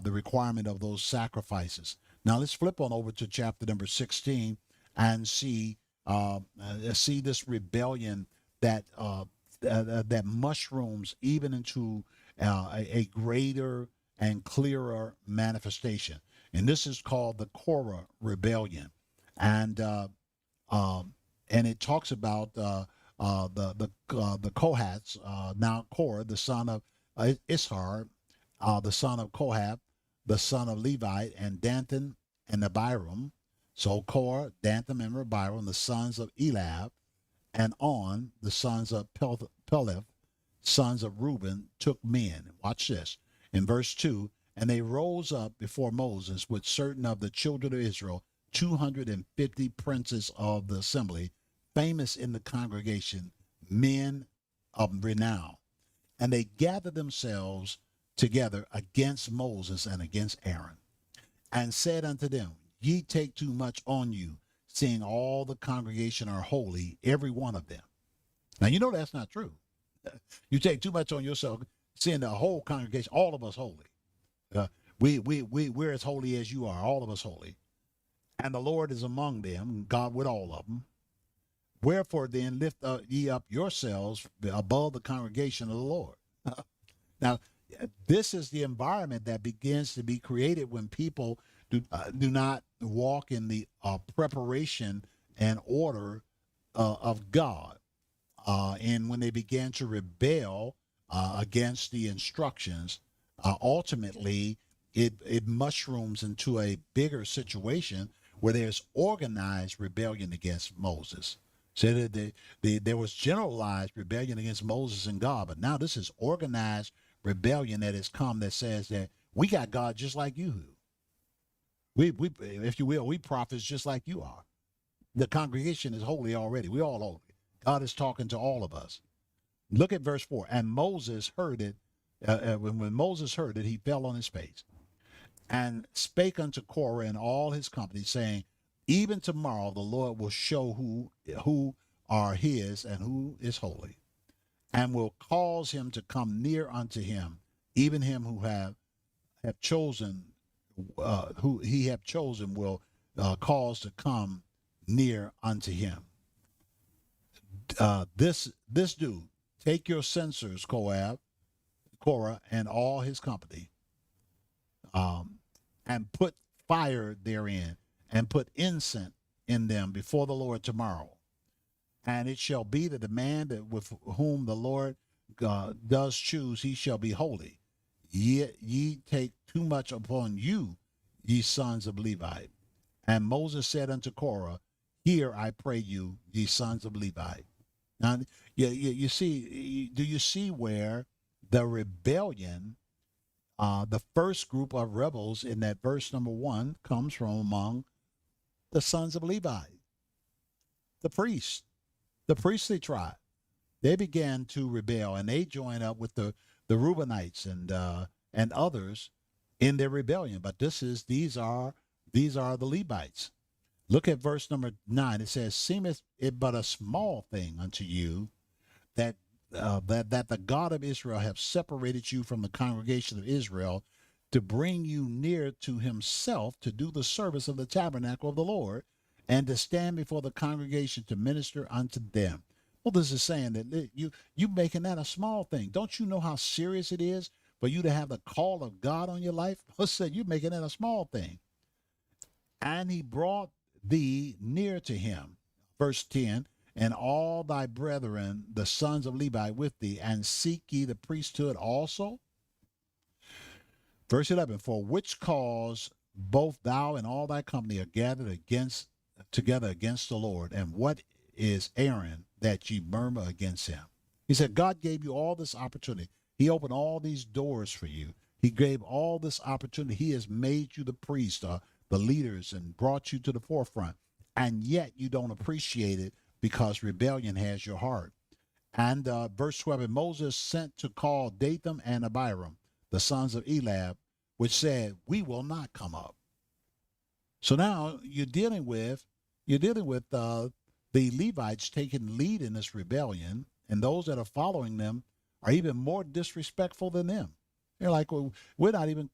the requirement of those sacrifices. Now let's flip on over to chapter number 16 and see this rebellion that mushrooms even into a greater and clearer manifestation. And this is called the Korah rebellion. And it talks about the Kohaths, now Korah, the son of Ishar, the son of Kohath, the son of Levi, and Dathan and Abiram. So Korah, Dathan, and Abiram, the sons of Eliab, and On, the sons of Peleth, sons of Reuben, took men. Watch this. In verse 2, and they rose up before Moses with certain of the children of Israel, 250 princes of the assembly, famous in the congregation, men of renown. And they gathered themselves together against Moses and against Aaron, and said unto them, Ye take too much on you, seeing all the congregation are holy, every one of them. Now, you know that's not true. You take too much on yourself, seeing the whole congregation, all of us holy. We're as holy as you are, all of us holy. And the Lord is among them, God with all of them. Wherefore then lift ye up yourselves above the congregation of the Lord. Now, this is the environment that begins to be created when people do not walk in the preparation and order of God. And when they began to rebel against the instructions, ultimately it mushrooms into a bigger situation where there's organized rebellion against Moses. So that there was generalized rebellion against Moses and God, but now this is organized rebellion that has come that says that we got God just like you. We if you will, we prophets just like you are. The congregation is holy already. We all holy. God is talking to all of us. Look at verse 4. And Moses heard it. When Moses heard it, he fell on his face and spake unto Korah and all his company, saying, Even tomorrow the Lord will show who are his and who is holy, and will cause him to come near unto him, even him who have chosen, who he have chosen will cause to come near unto him. This dude, take your censers, Korah, and all his company, and put fire therein, and put incense in them before the Lord tomorrow. And it shall be that the man that with whom the Lord does choose, he shall be holy. Ye take too much upon you, ye sons of Levi. And Moses said unto Korah, Hear, I pray you, ye sons of Levi. Now, you see, do you see where the rebellion, the first group of rebels in that verse number 1 comes from among the sons of Levi, the priests, the priestly tribe. They began to rebel, and they joined up with the Reubenites and others in their rebellion. But these are the Levites. Look at verse number 9. It says, Seemeth it but a small thing unto you that the God of Israel have separated you from the congregation of Israel to bring you near to himself to do the service of the tabernacle of the Lord and to stand before the congregation to minister unto them. Well, this is saying that you making that a small thing. Don't you know how serious it is for you to have the call of God on your life? Let's say you making that a small thing. And he brought thee near to him. Verse 10, and all thy brethren, the sons of Levi, with thee, and seek ye the priesthood also. Verse 11, for which cause both thou and all thy company are gathered together against the Lord. And what is Aaron that ye murmur against him? He said, God gave you all this opportunity. He opened all these doors for you. He gave all this opportunity. He has made you the priest, the leaders, and brought you to the forefront. And yet you don't appreciate it because rebellion has your heart. And verse 12, and Moses sent to call Dathan and Abiram, the sons of Eliab, which said, we will not come up. So now you're dealing with the Levites taking lead in this rebellion, and those that are following them are even more disrespectful than them. They're like, well, we're not even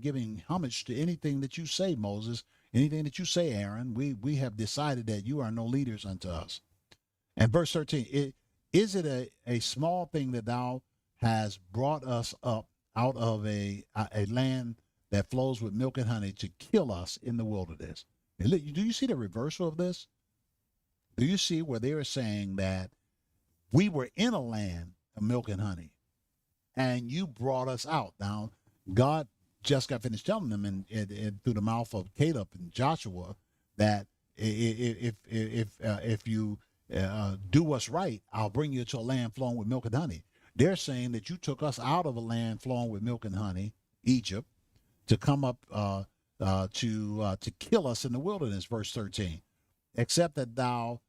giving homage to anything that you say, Moses, anything that you say, Aaron. We have decided that you are no leaders unto us. And verse 13, is it a small thing that thou hast brought us up out of a land that flows with milk and honey to kill us in the wilderness? Do you see the reversal of this? Do you see where they are saying that we were in a land of milk and honey, and you brought us out? Now, God just got finished telling them and through the mouth of Caleb and Joshua that if you do what's right, I'll bring you to a land flowing with milk and honey. They're saying that you took us out of a land flowing with milk and honey, Egypt, to come up to kill us in the wilderness. Verse 13. Except that thou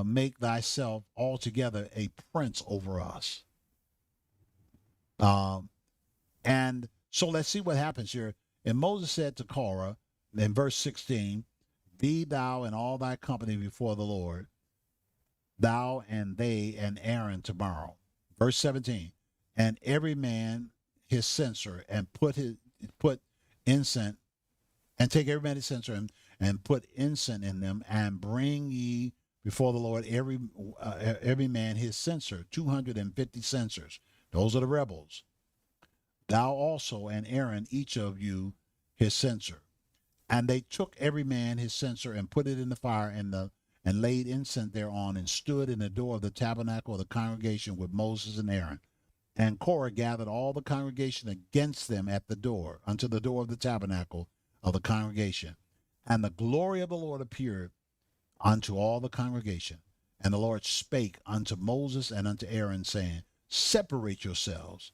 make thyself altogether a prince over us. Um, and so let's see what happens here. And Moses said to Korah in verse 16, be thou and all thy company before the Lord, thou and they and Aaron tomorrow. Verse 17, and every man his censer, and put incense, and take every man his censer, and put incense in them, and bring ye before the Lord every man his censer, 250 censers. Those are the rebels. Thou also and Aaron, each of you, his censer. And they took every man his censer and put it in the fire and laid incense thereon, and stood in the door of the tabernacle of the congregation with Moses and Aaron. And Korah gathered all the congregation against them at the door, unto the door of the tabernacle of the congregation. And the glory of the Lord appeared unto all the congregation. And the Lord spake unto Moses and unto Aaron, saying, separate yourselves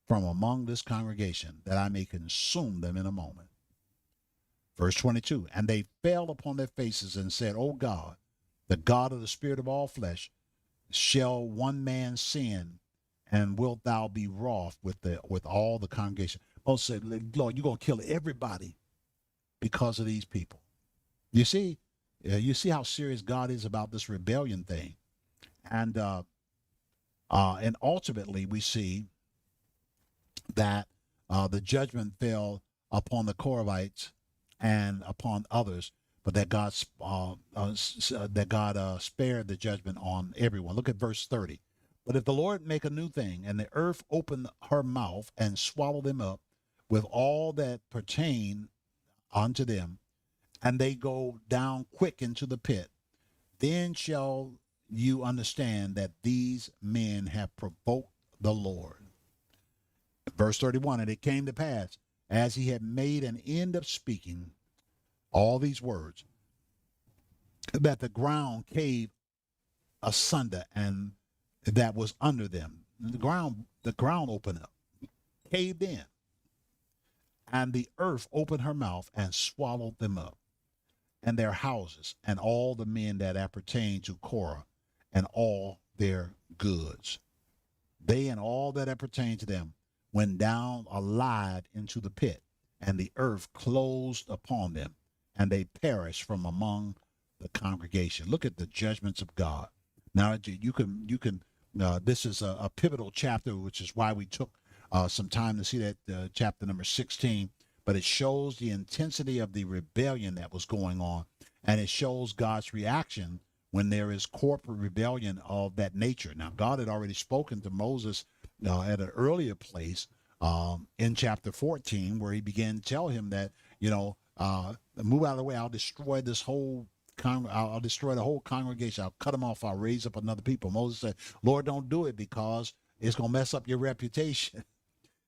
from among this congregation, that I may consume them in a moment. Verse 22, and they fell upon their faces and said, O God, the God of the spirit of all flesh, shall one man sin, and wilt thou be wroth with all the congregation? Moses said, Lord, you're going to kill everybody because of these people. You see how serious God is about this rebellion thing. And ultimately we see that the judgment fell upon the Korahites and upon others, but that God spared the judgment on everyone. Look at verse 30. But if the Lord make a new thing, and the earth open her mouth and swallow them up with all that pertain unto them, and they go down quick into the pit, then shall you understand that these men have provoked the Lord. Verse 31, and it came to pass, as he had made an end of speaking all these words, that the ground caved asunder, and that was under them. The ground opened up, caved in, and the earth opened her mouth and swallowed them up, and their houses, and all the men that appertain to Korah, and all their goods. They and all that appertain to them went down alive into the pit, and the earth closed upon them, and they perished from among the congregation. Look at the judgments of God. Now you can. This is a pivotal chapter, which is why we took some time to see that chapter number 16. But it shows the intensity of the rebellion that was going on, and it shows God's reaction when there is corporate rebellion of that nature. Now, God had already spoken to Moses at an earlier place in chapter 14, where he began to tell him that, move out of the way. I'll destroy this whole. I'll destroy the whole congregation. I'll cut them off. I'll raise up another people. Moses said, Lord, don't do it, because it's going to mess up your reputation.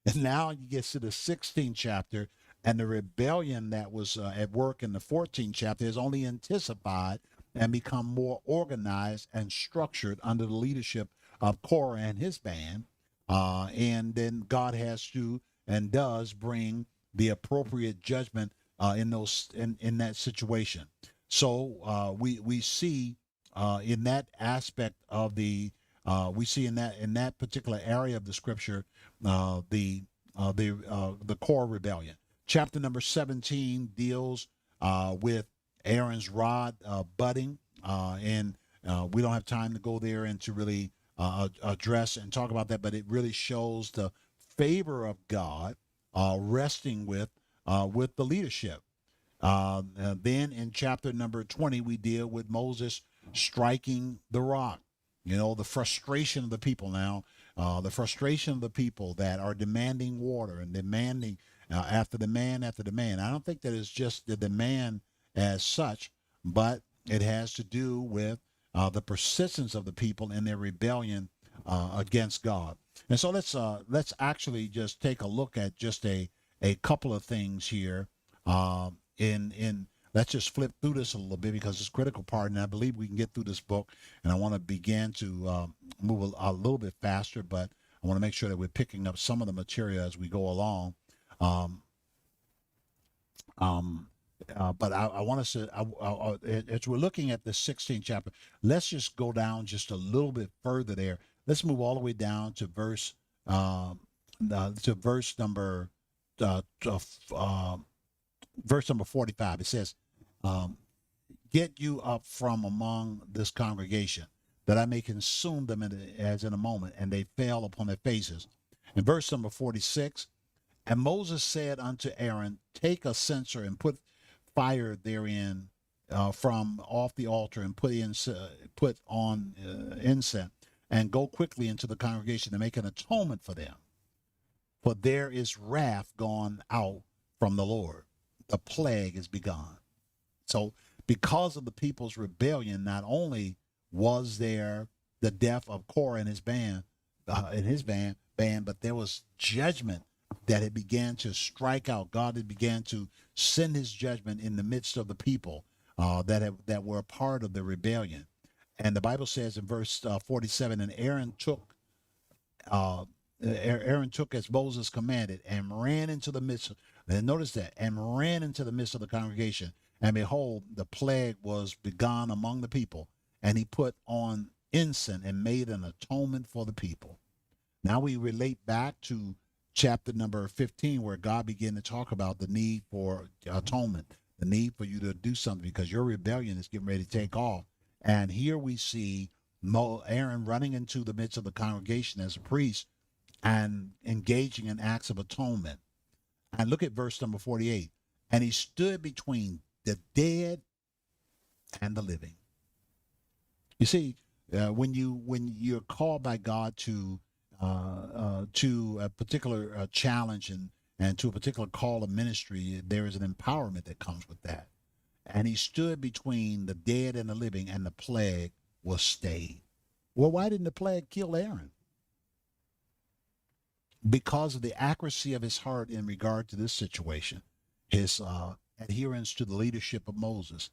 And now you get to the 16th chapter, and the rebellion that was at work in the 14th chapter is only intensified and become more organized and structured under the leadership of Korah and his band. And then God has to and does bring the appropriate judgment in that situation. So we see in that aspect of the we see in that particular area of the scripture the Korah rebellion. Chapter number 17 deals with Aaron's rod budding, and we don't have time to go there and to really address and talk about that, but it really shows the favor of God resting with the leadership. Then in chapter number 20, we deal with Moses striking the rock. The frustration of the people now, the frustration of the people that are demanding water and demanding after demand after demand. I don't think that it's just the demand as such, but it has to do with the persistence of the people in their rebellion against God. And so let's actually just take a look at just a couple of things here. Let's just flip through this a little bit, because it's a critical part, and I believe we can get through this book. And I want to begin to move a little bit faster, but I want to make sure that we're picking up some of the material as we go along. Um, um, but I want us to, as we're looking at the 16th chapter, let's just go down just a little bit further there. Let's move all the way down to verse number, uh, uh, uh, verse number 45. It says, um, "Get you up from among this congregation, that I may consume them as in a moment." And they fell upon their faces. In verse number 46, "And Moses said unto Aaron, Take a censer and put fire therein from off the altar, and put on incense, and go quickly into the congregation and make an atonement for them. For there is wrath gone out from the Lord. The plague is begun." So because of the people's rebellion, not only was there the death of Korah and his band, but there was judgment that it began to strike out. God had began to send his judgment in the midst of the people that were a part of the rebellion. And the Bible says in verse 47, "And Aaron took as Moses commanded, and ran into the midst." And notice that, and ran into the midst of the congregation. "And behold, the plague was begun among the people. And he put on incense and made an atonement for the people." Now we relate back to chapter number 15, where God began to talk about the need for atonement, the need for you to do something because your rebellion is getting ready to take off. And here we see Aaron running into the midst of the congregation as a priest and engaging in acts of atonement. And look at verse number 48. "And he stood between the dead and the living." You see, when you're called by God to a particular challenge and to a particular call of ministry, there is an empowerment that comes with that. "And he stood between the dead and the living, and the plague was stayed." Well, why didn't the plague kill Aaron? Because of the accuracy of his heart in regard to this situation, his adherence to the leadership of Moses.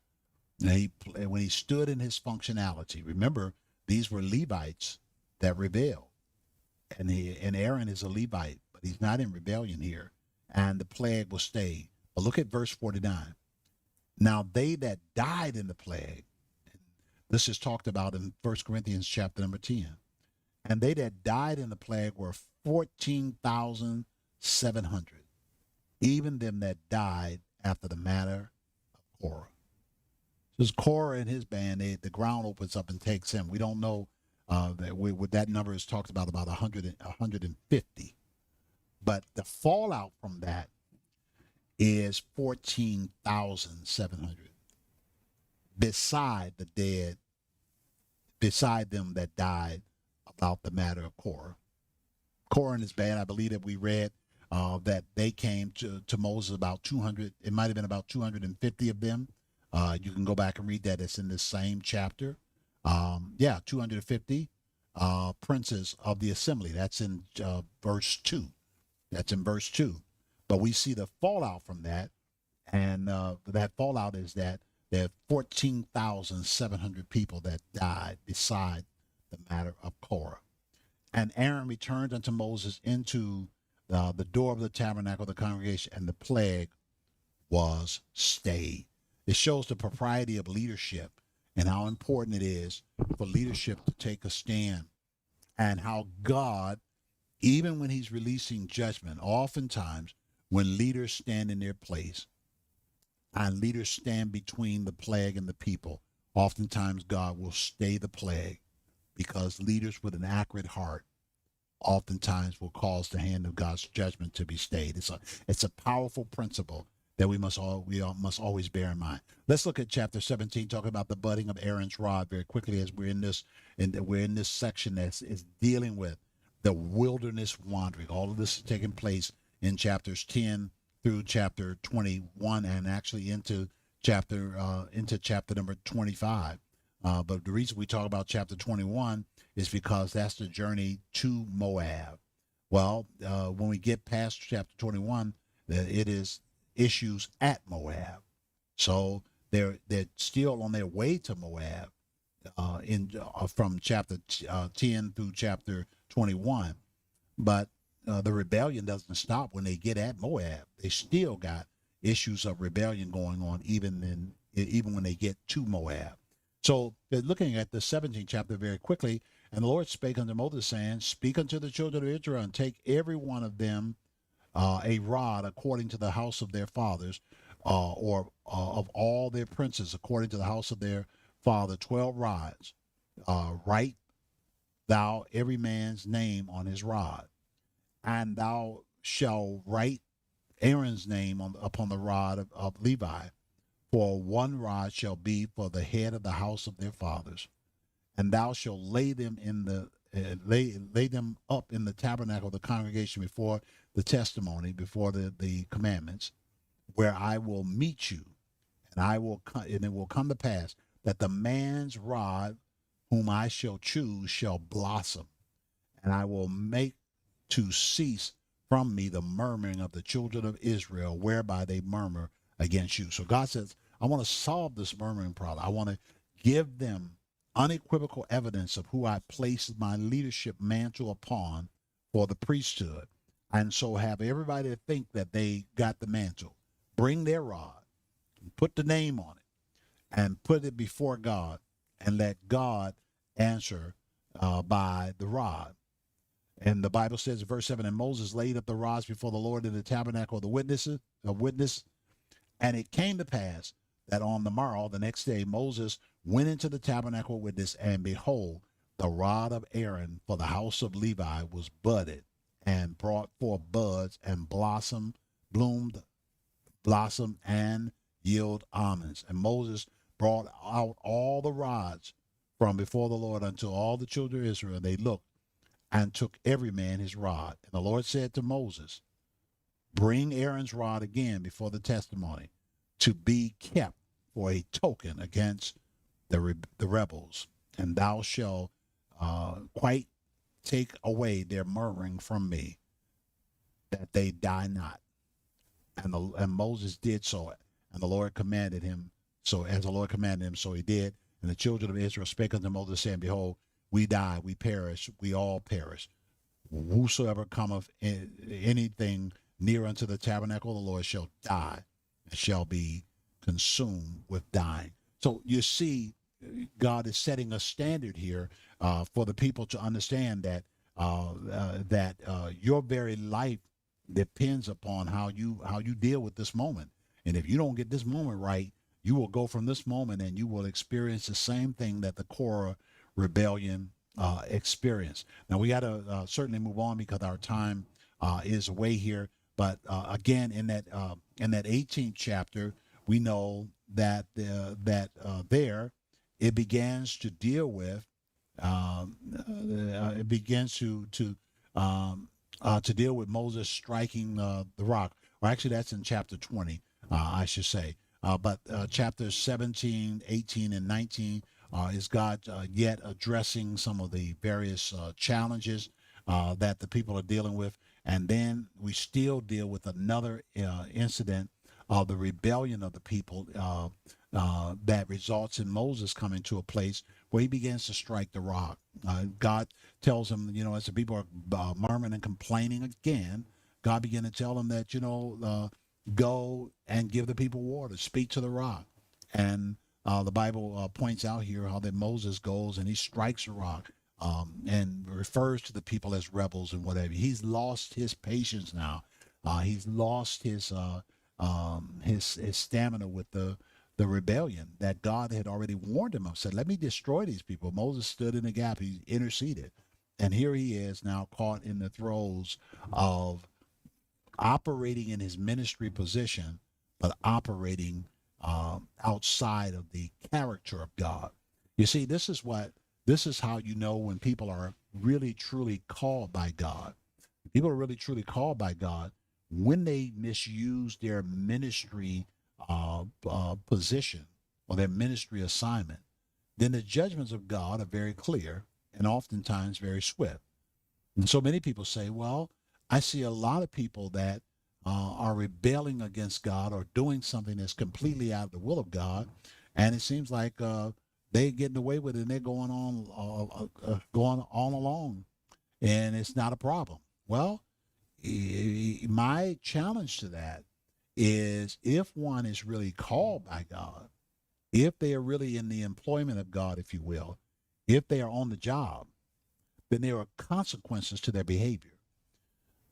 And when he stood in his functionality, remember, these were Levites that rebelled. And Aaron is a Levite, but he's not in rebellion here. And the plague was stayed. But look at verse 49. "Now they that died in the plague," this is talked about in 1 Corinthians chapter number 10. "And they that died in the plague were 14,700, even them that died after the manner of Korah." So Korah and his band, the ground opens up and takes him. We don't know that number is talked about 150. But the fallout from that is 14,700. Beside the dead, beside them that died about the matter of Korah. Korah and his band, I believe that we read that they came to Moses about 200. It might have been about 250 of them. You can go back and read that. It's in this same chapter. 250 princes of the assembly. That's in verse 2. That's in verse 2. But we see the fallout from that. And that fallout is that there are 14,700 people that died beside the matter of Korah. "And Aaron returned unto Moses into the door of the tabernacle of the congregation, and the plague was stayed." It shows the propriety of leadership and how important it is for leadership to take a stand, and how God, even when he's releasing judgment, oftentimes when leaders stand in their place and leaders stand between the plague and the people, oftentimes God will stay the plague, because leaders with an accurate heart oftentimes will cause the hand of God's judgment to be stayed. It's a powerful principle that we must always bear in mind. Let's look at chapter 17, talking about the budding of Aaron's rod very quickly, as we're in this section that is dealing with the wilderness wandering. All of this is taking place in chapters 10 through chapter 21, and actually into chapter number 25. But the reason we talk about chapter 21 is because that's the journey to Moab. Well, when we get past chapter 21, it is issues at Moab. So they're still on their way to Moab from chapter 10 through chapter 21. But the rebellion doesn't stop when they get at Moab. They still got issues of rebellion going on even when they get to Moab. So looking at the 17th chapter very quickly, and the Lord spake unto Moses, saying, Speak unto the children of Israel, and take every one of them a rod according to the house of their fathers, or of all their princes according to the house of their father, 12 rods. Write thou every man's name on his rod, and thou shalt write Aaron's name upon the rod of Levi. For one rod shall be for the head of the house of their fathers, and thou shalt lay them in the lay them up in the tabernacle of the congregation before the testimony, before the commandments, where I will meet you, and it will come to pass that the man's rod whom I shall choose shall blossom, and I will make to cease from me the murmuring of the children of Israel, whereby they murmur against you. So God says, I want to solve this murmuring problem. I want to give them unequivocal evidence of who I placed my leadership mantle upon for the priesthood. And so have everybody think that they got the mantle. Bring their rod, put the name on it, and put it before God, and let God answer by the rod. And the Bible says in verse 7, and Moses laid up the rods before the Lord in the tabernacle of the witness. And it came to pass that on the morrow, the next day, Moses went into the tabernacle of witness, and behold, the rod of Aaron for the house of Levi was budded and brought forth buds and bloomed, and yield almonds. And Moses brought out all the rods from before the Lord unto all the children of Israel. They looked and took every man his rod. And the Lord said to Moses, Bring Aaron's rod again before the testimony, to be kept for a token against the rebels, and thou shalt quite take away their murmuring from me, that they die not. And Moses did so, and the Lord commanded him. So as the Lord commanded him, so he did. And the children of Israel spake unto Moses, saying, Behold, we die, we perish, we all perish. Whosoever cometh anything near unto the tabernacle of the Lord shall die, and shall be consumed with dying. So you see, God is setting a standard here for the people to understand that your very life depends upon how you deal with this moment. And if you don't get this moment right, you will go from this moment and you will experience the same thing that the Korah rebellion experienced. Now we got to certainly move on because our time is away here. But again, in that 18th chapter, we know that there it begins to deal with it begins to deal with Moses striking the rock. Or actually, that's in chapter 20, I should say. But chapters 17, 18, and 19 is God yet addressing some of the various challenges that the people are dealing with. And then we still deal with another incident of the rebellion of the people that results in Moses coming to a place where he begins to strike the rock. God tells him, as the people are murmuring and complaining again, God began to tell them that, go and give the people water, speak to the rock. And the Bible points out here how that Moses goes and he strikes the rock and refers to the people as rebels and whatever. He's lost his patience now. He's lost his stamina with the rebellion that God had already warned him of. Said, let me destroy these people. Moses stood in the gap. He interceded. And here he is now caught in the throes of operating in his ministry position, but operating outside of the character of God. You see, this is how you know when people are really truly called by God. People are really truly called by God when they misuse their ministry position or their ministry assignment. Then the judgments of God are very clear and oftentimes very swift. And so many people say, well, I see a lot of people that are rebelling against God or doing something that's completely out of the will of God, and it seems like they're getting away with it and they're going on along, and it's not a problem. Well, my challenge to that is if one is really called by God, if they are really in the employment of God, if you will, if they are on the job, then there are consequences to their behavior.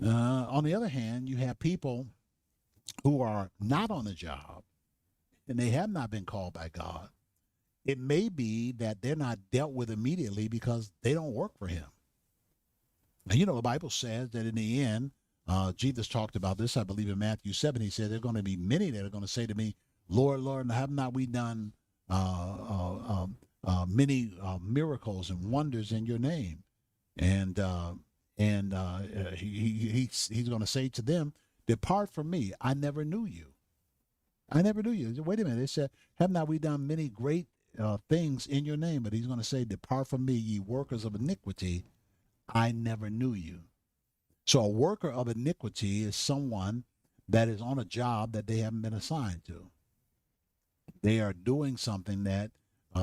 On the other hand, you have people who are not on the job and they have not been called by God. It may be that they're not dealt with immediately because they don't work for Him. And the Bible says that in the end, Jesus talked about this, I believe, in Matthew 7. He said, there are going to be many that are going to say to me, Lord, Lord, have not we done many miracles and wonders in your name? And he's going to say to them, depart from me. I never knew you. I never knew you. Wait a minute. They said, have not we done many great things in your name? But he's going to say, depart from me, ye workers of iniquity. I never knew you. So a worker of iniquity is someone that is on a job that they haven't been assigned to. They are doing something that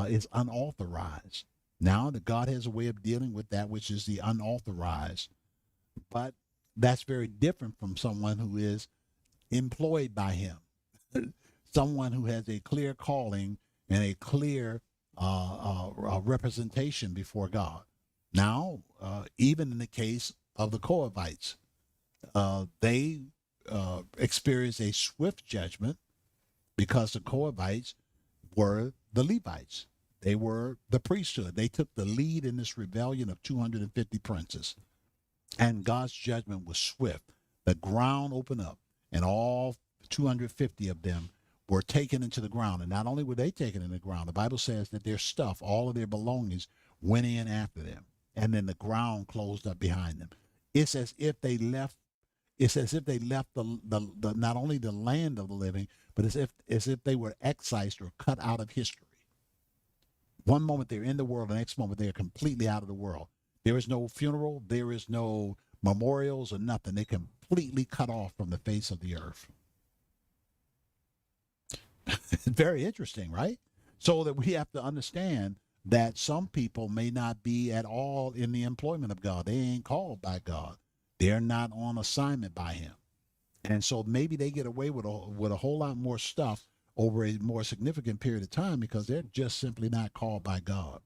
is unauthorized. Now, that God has a way of dealing with that which is the unauthorized. But that's very different from someone who is employed by Him, someone who has a clear calling and a clear representation before God. Now, even in the case of the Colevites, they experienced a swift judgment because the Colevites were the Levites. They were the priesthood. They took the lead in this rebellion of 250 princes. And God's judgment was swift. The ground opened up, and all 250 of them were taken into the ground. And not only were they taken in the ground, the Bible says that their stuff, all of their belongings, went in after them. And then the ground closed up behind them. It's as if they left. It's as if they left the not only the land of the living, but as if they were excised or cut out of history. One moment they're in the world, the next moment they're completely out of the world. There is no funeral, there is no memorials or nothing. They completely cut off from the face of the earth. Very interesting, right? So that we have to understand that some people may not be at all in the employment of God. They ain't called by God. They're not on assignment by Him. And so maybe they get away with a whole lot more stuff over a more significant period of time because they're just simply not called by God.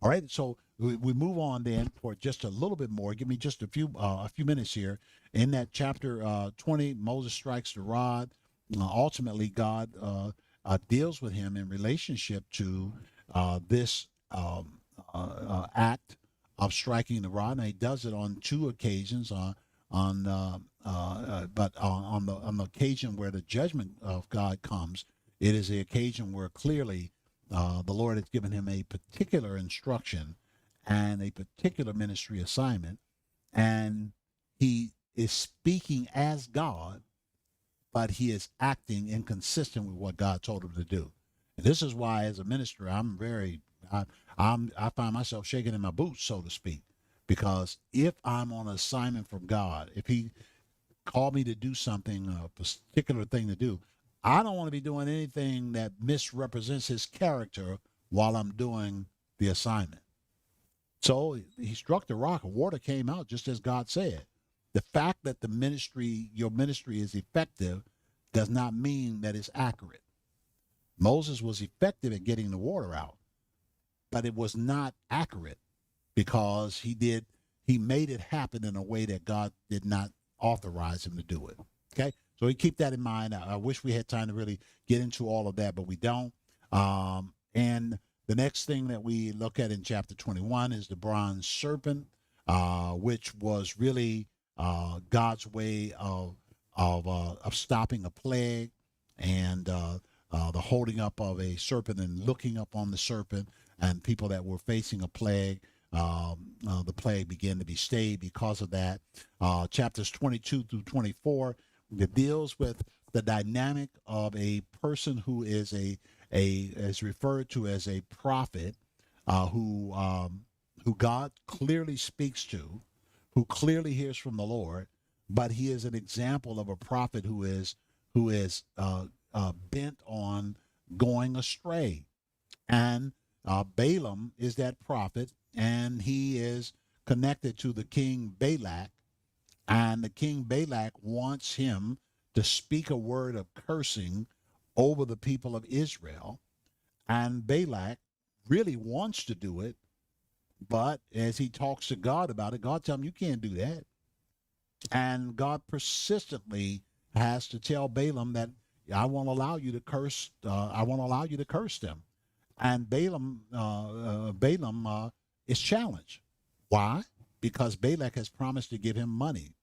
All right, so we move on then for just a little bit more. Give me just a few minutes here. In that chapter 20, Moses strikes the rod. Ultimately, God deals with him in relationship to this act of striking the rod. And he does it on two occasions. But on the occasion where the judgment of God comes, it is the occasion where clearly the Lord has given him a particular instruction and a particular ministry assignment, and he is speaking as God, but he is acting inconsistent with what God told him to do. And this is why, as a minister, I find myself shaking in my boots, so to speak, because if I'm on assignment from God, if He called me to do something, a particular thing to do, I don't want to be doing anything that misrepresents His character while I'm doing the assignment. So he struck the rock, and water came out just as God said. The fact that your ministry is effective does not mean that it's accurate. Moses was effective at getting the water out, but it was not accurate because he made it happen in a way that God did not authorize him to do it. Okay, so we keep that in mind. I wish we had time to really get into all of that, but we don't. And the next thing that we look at in chapter 21 is the bronze serpent, which was really God's way of stopping a plague, and the holding up of a serpent and looking up on the serpent, and people that were facing a plague. The plague began to be stayed because of that. Chapters 22 through 24, it deals with the dynamic of a person who is is referred to as a prophet, who God clearly speaks to, who clearly hears from the Lord, but he is an example of a prophet who is bent on going astray. And Balaam is that prophet, and he is connected to the king Balak, And the king Balak wants him to speak a word of cursing over the people of Israel. And Balak really wants to do it, but as he talks to God about it, God tells him, you can't do that. And God persistently has to tell Balaam that I won't allow you to curse. I won't allow you to curse them. And Balaam is challenged. Why? Because Balak has promised to give him money,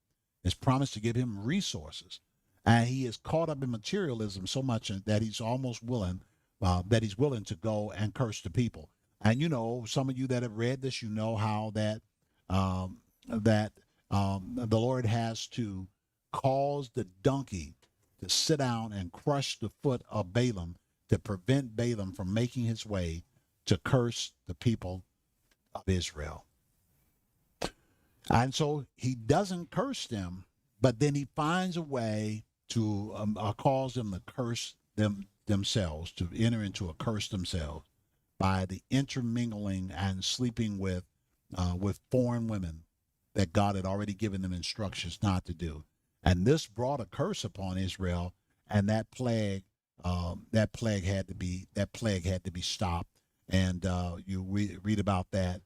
has promised to give him resources, and he is caught up in materialism so much that he's almost willing, to go and curse the people. And you know, some of you that have read this, you know how um, that the Lord has to cause the donkey to sit down and crush the foot of Balaam to prevent Balaam from making his way to curse the people of Israel. And so he doesn't curse them, but then he finds a way to cause them to curse themselves, to enter into a curse themselves by the intermingling and sleeping with foreign women that God had already given them instructions not to do. And this brought a curse upon Israel, and that plague had to be stopped. And you read about that,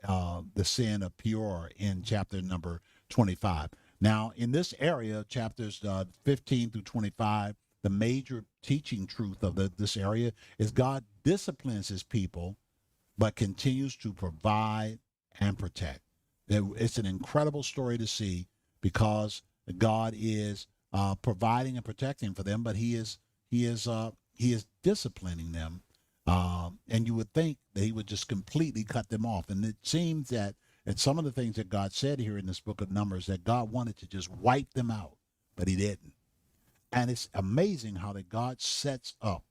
the sin of Peor in chapter number 25. Now, in this area, chapters 15 through 25, the major teaching truth of this area is God disciplines his people, but continues to provide and protect. It's an incredible story to see because God is providing and protecting for them, but he is disciplining them. And you would think that he would just completely cut them off. And it seems that some of the things that God said here in this book of Numbers, that God wanted to just wipe them out, but he didn't. And it's amazing how that God sets up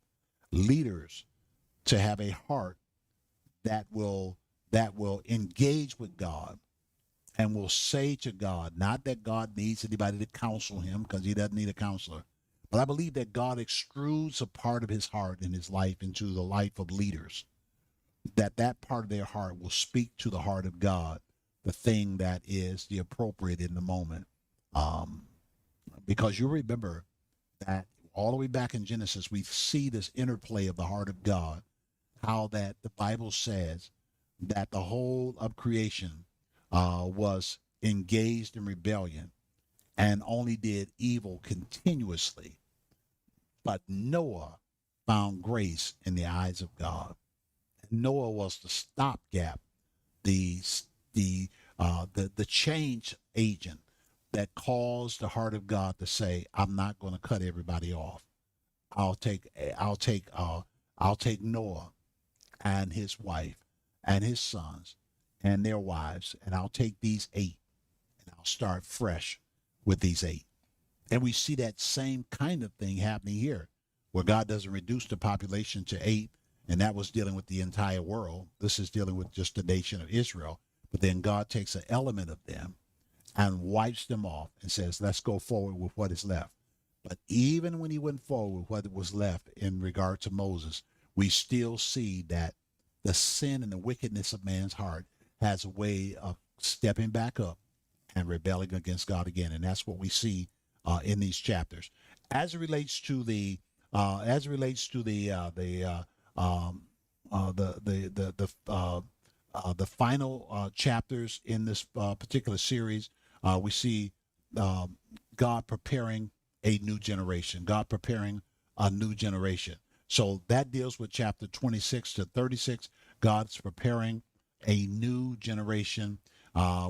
leaders to have a heart that will engage with God and will say to God, not that God needs anybody to counsel him, because he doesn't need a counselor, but I believe that God extrudes a part of his heart in his life into the life of leaders, that part of their heart will speak to the heart of God, the thing that is the appropriate in the moment. Because you remember that all the way back in Genesis, we see this interplay of the heart of God, how that the Bible says that the whole of creation was engaged in rebellion and only did evil continuously. But Noah found grace in the eyes of God. Noah was the stopgap, the change agent that caused the heart of God to say, "I'm not going to cut everybody off. I'll take Noah and his wife and his sons and their wives, and I'll take these 8 and I'll start fresh with these 8." And we see that same kind of thing happening here, where God doesn't reduce the population to 8, and that was dealing with the entire world. This is dealing with just the nation of Israel. But then God takes an element of them and wipes them off and says, let's go forward with what is left. But even when he went forward with what was left in regard to Moses, we still see that the sin and the wickedness of man's heart has a way of stepping back up and rebelling against God again. And that's what we see in these chapters. As it relates to the final chapters in this particular series, we see God preparing a new generation. God preparing a new generation. So that deals with chapter 26 to 36. God's preparing a new generation.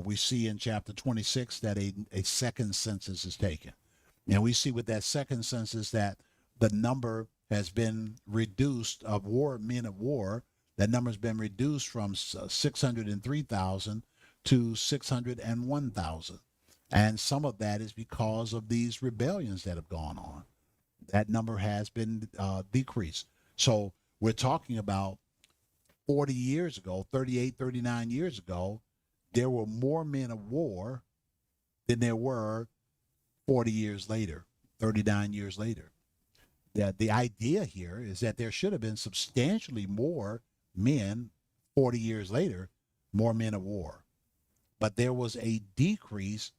We see in chapter 26 that a second census is taken. And we see with that second census that the number has been reduced of men of war. That number has been reduced from 603,000 to 601,000. And some of that is because of these rebellions that have gone on. That number has been decreased. So we're talking about 40 years ago, 38, 39 years ago, there were more men of war than there were 40 years later, 39 years later. The idea here is that there should have been substantially more men 40 years later, more men of war. But there was a decrease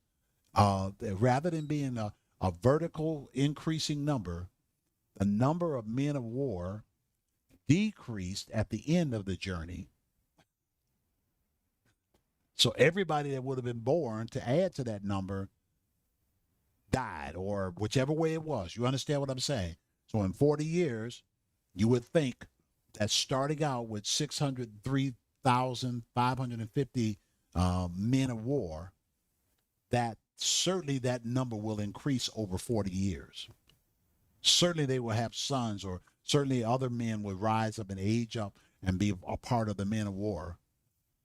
Rather than being a vertical increasing number, the number of men of war decreased at the end of the journey. So everybody that would have been born to add to that number died, or whichever way it was. You understand what I'm saying? So in 40 years, you would think that starting out with 603,550 men of war, that certainly that number will increase over 40 years. Certainly they will have sons, or certainly other men will rise up and age up and be a part of the men of war.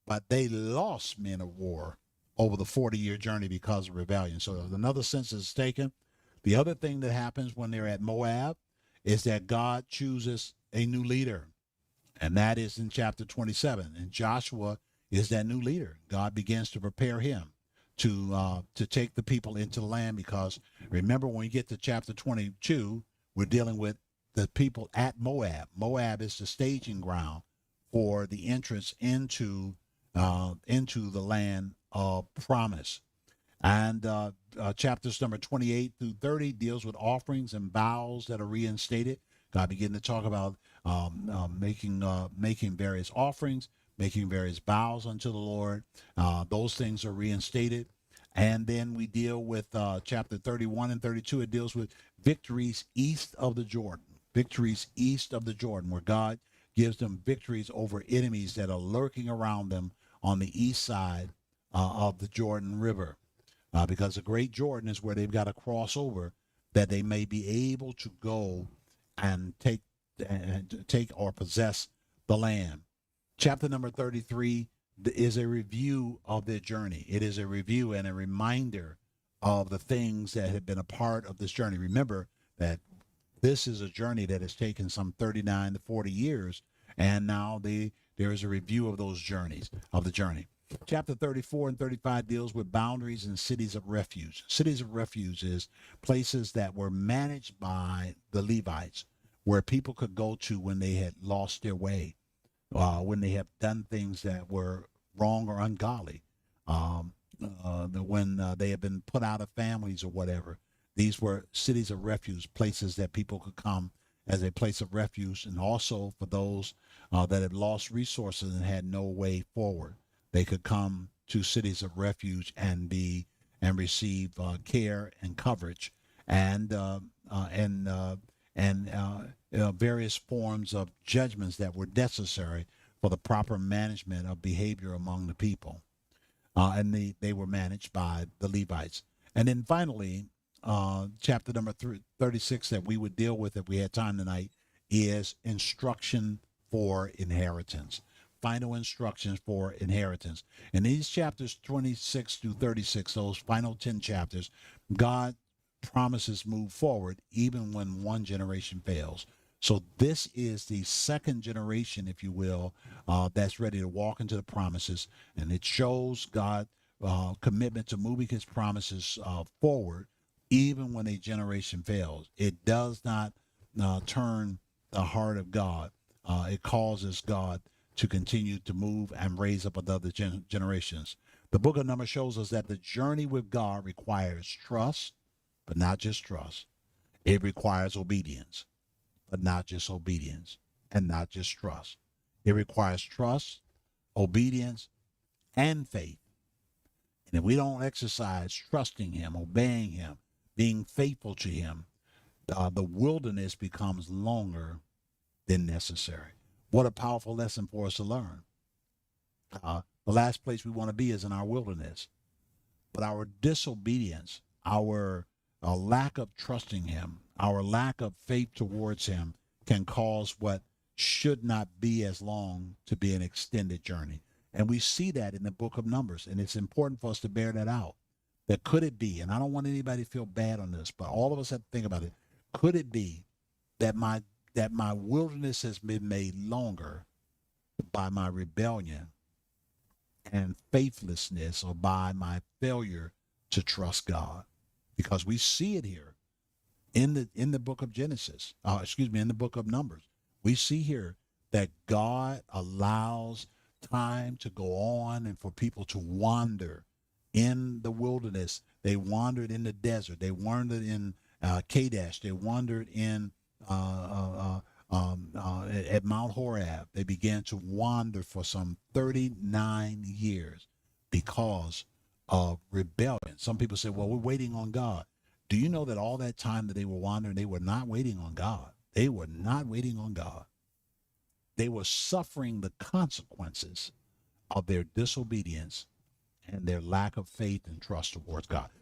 But they lost men of war over the 40-year journey because of rebellion. So another census is taken. The other thing that happens when they're at Moab is that God chooses a new leader, and that is in chapter 27. And Joshua is that new leader. God begins to prepare him to take the people into the land, because remember, when we get to chapter 22, we're dealing with the people at Moab. Moab is the staging ground for the entrance into the land of promise. And chapters number 28 through 30 deals with offerings and vows that are reinstated. God began to talk about making various offerings, making various vows unto the Lord. Those things are reinstated. And then we deal with chapter 31 and 32. It deals with victories east of the Jordan. Victories east of the Jordan, where God gives them victories over enemies that are lurking around them on the east side of the Jordan River. Because the Great Jordan is where they've got to cross over, that they may be able to go and take or possess the land. Chapter number 33 is a review of their journey. It is a review and a reminder of the things that have been a part of this journey. Remember that this is a journey that has taken some 39 to 40 years, and now there is a review of those journeys, of the journey. Chapter 34 and 35 deals with boundaries and cities of refuge. Cities of refuge is places that were managed by the Levites, where people could go to when they had lost their way, when they have done things that were wrong or ungodly, when they have been put out of families or whatever. These were cities of refuge, places that people could come as a place of refuge, and also for those that had lost resources and had no way forward, they could come to cities of refuge and receive care and coverage, and various forms of judgments that were necessary for the proper management of behavior among the people. And they were managed by the Levites. And then finally, chapter number 36 that we would deal with if we had time tonight is instruction for inheritance. Final instructions for inheritance. In these chapters 26 through 36, those final 10 chapters, God promises move forward even when one generation fails. So this is the second generation, if you will, that's ready to walk into the promises, and it shows God's commitment to moving his promises forward even when a generation fails. It does not turn the heart of God. It causes God to continue to move and raise up other generations. The book of Numbers shows us that the journey with God requires trust, but not just trust. It requires obedience, but not just obedience, and not just trust. It requires trust, obedience, and faith. And if we don't exercise trusting him, obeying him, being faithful to him, the wilderness becomes longer than necessary. What a powerful lesson for us to learn. The last place we want to be is in our wilderness. But our disobedience, our lack of trusting him, our lack of faith towards him can cause what should not be as long to be an extended journey. And we see that in the book of Numbers, and it's important for us to bear that out. That could it be, and I don't want anybody to feel bad on this, but all of us have to think about it. Could it be that my wilderness has been made longer by my rebellion and faithlessness, or by my failure to trust God? Because we see it here in the book of Genesis, in the book of Numbers. We see here that God allows time to go on and for people to wander in the wilderness. They wandered in the desert. They wandered in Kadesh. They wandered in at Mount Horeb. They began to wander for some 39 years because of rebellion. Some people say, well, we're waiting on God. Do you know that all that time that they were wandering, they were not waiting on God? They were not waiting on God. They were suffering the consequences of their disobedience and their lack of faith and trust towards God.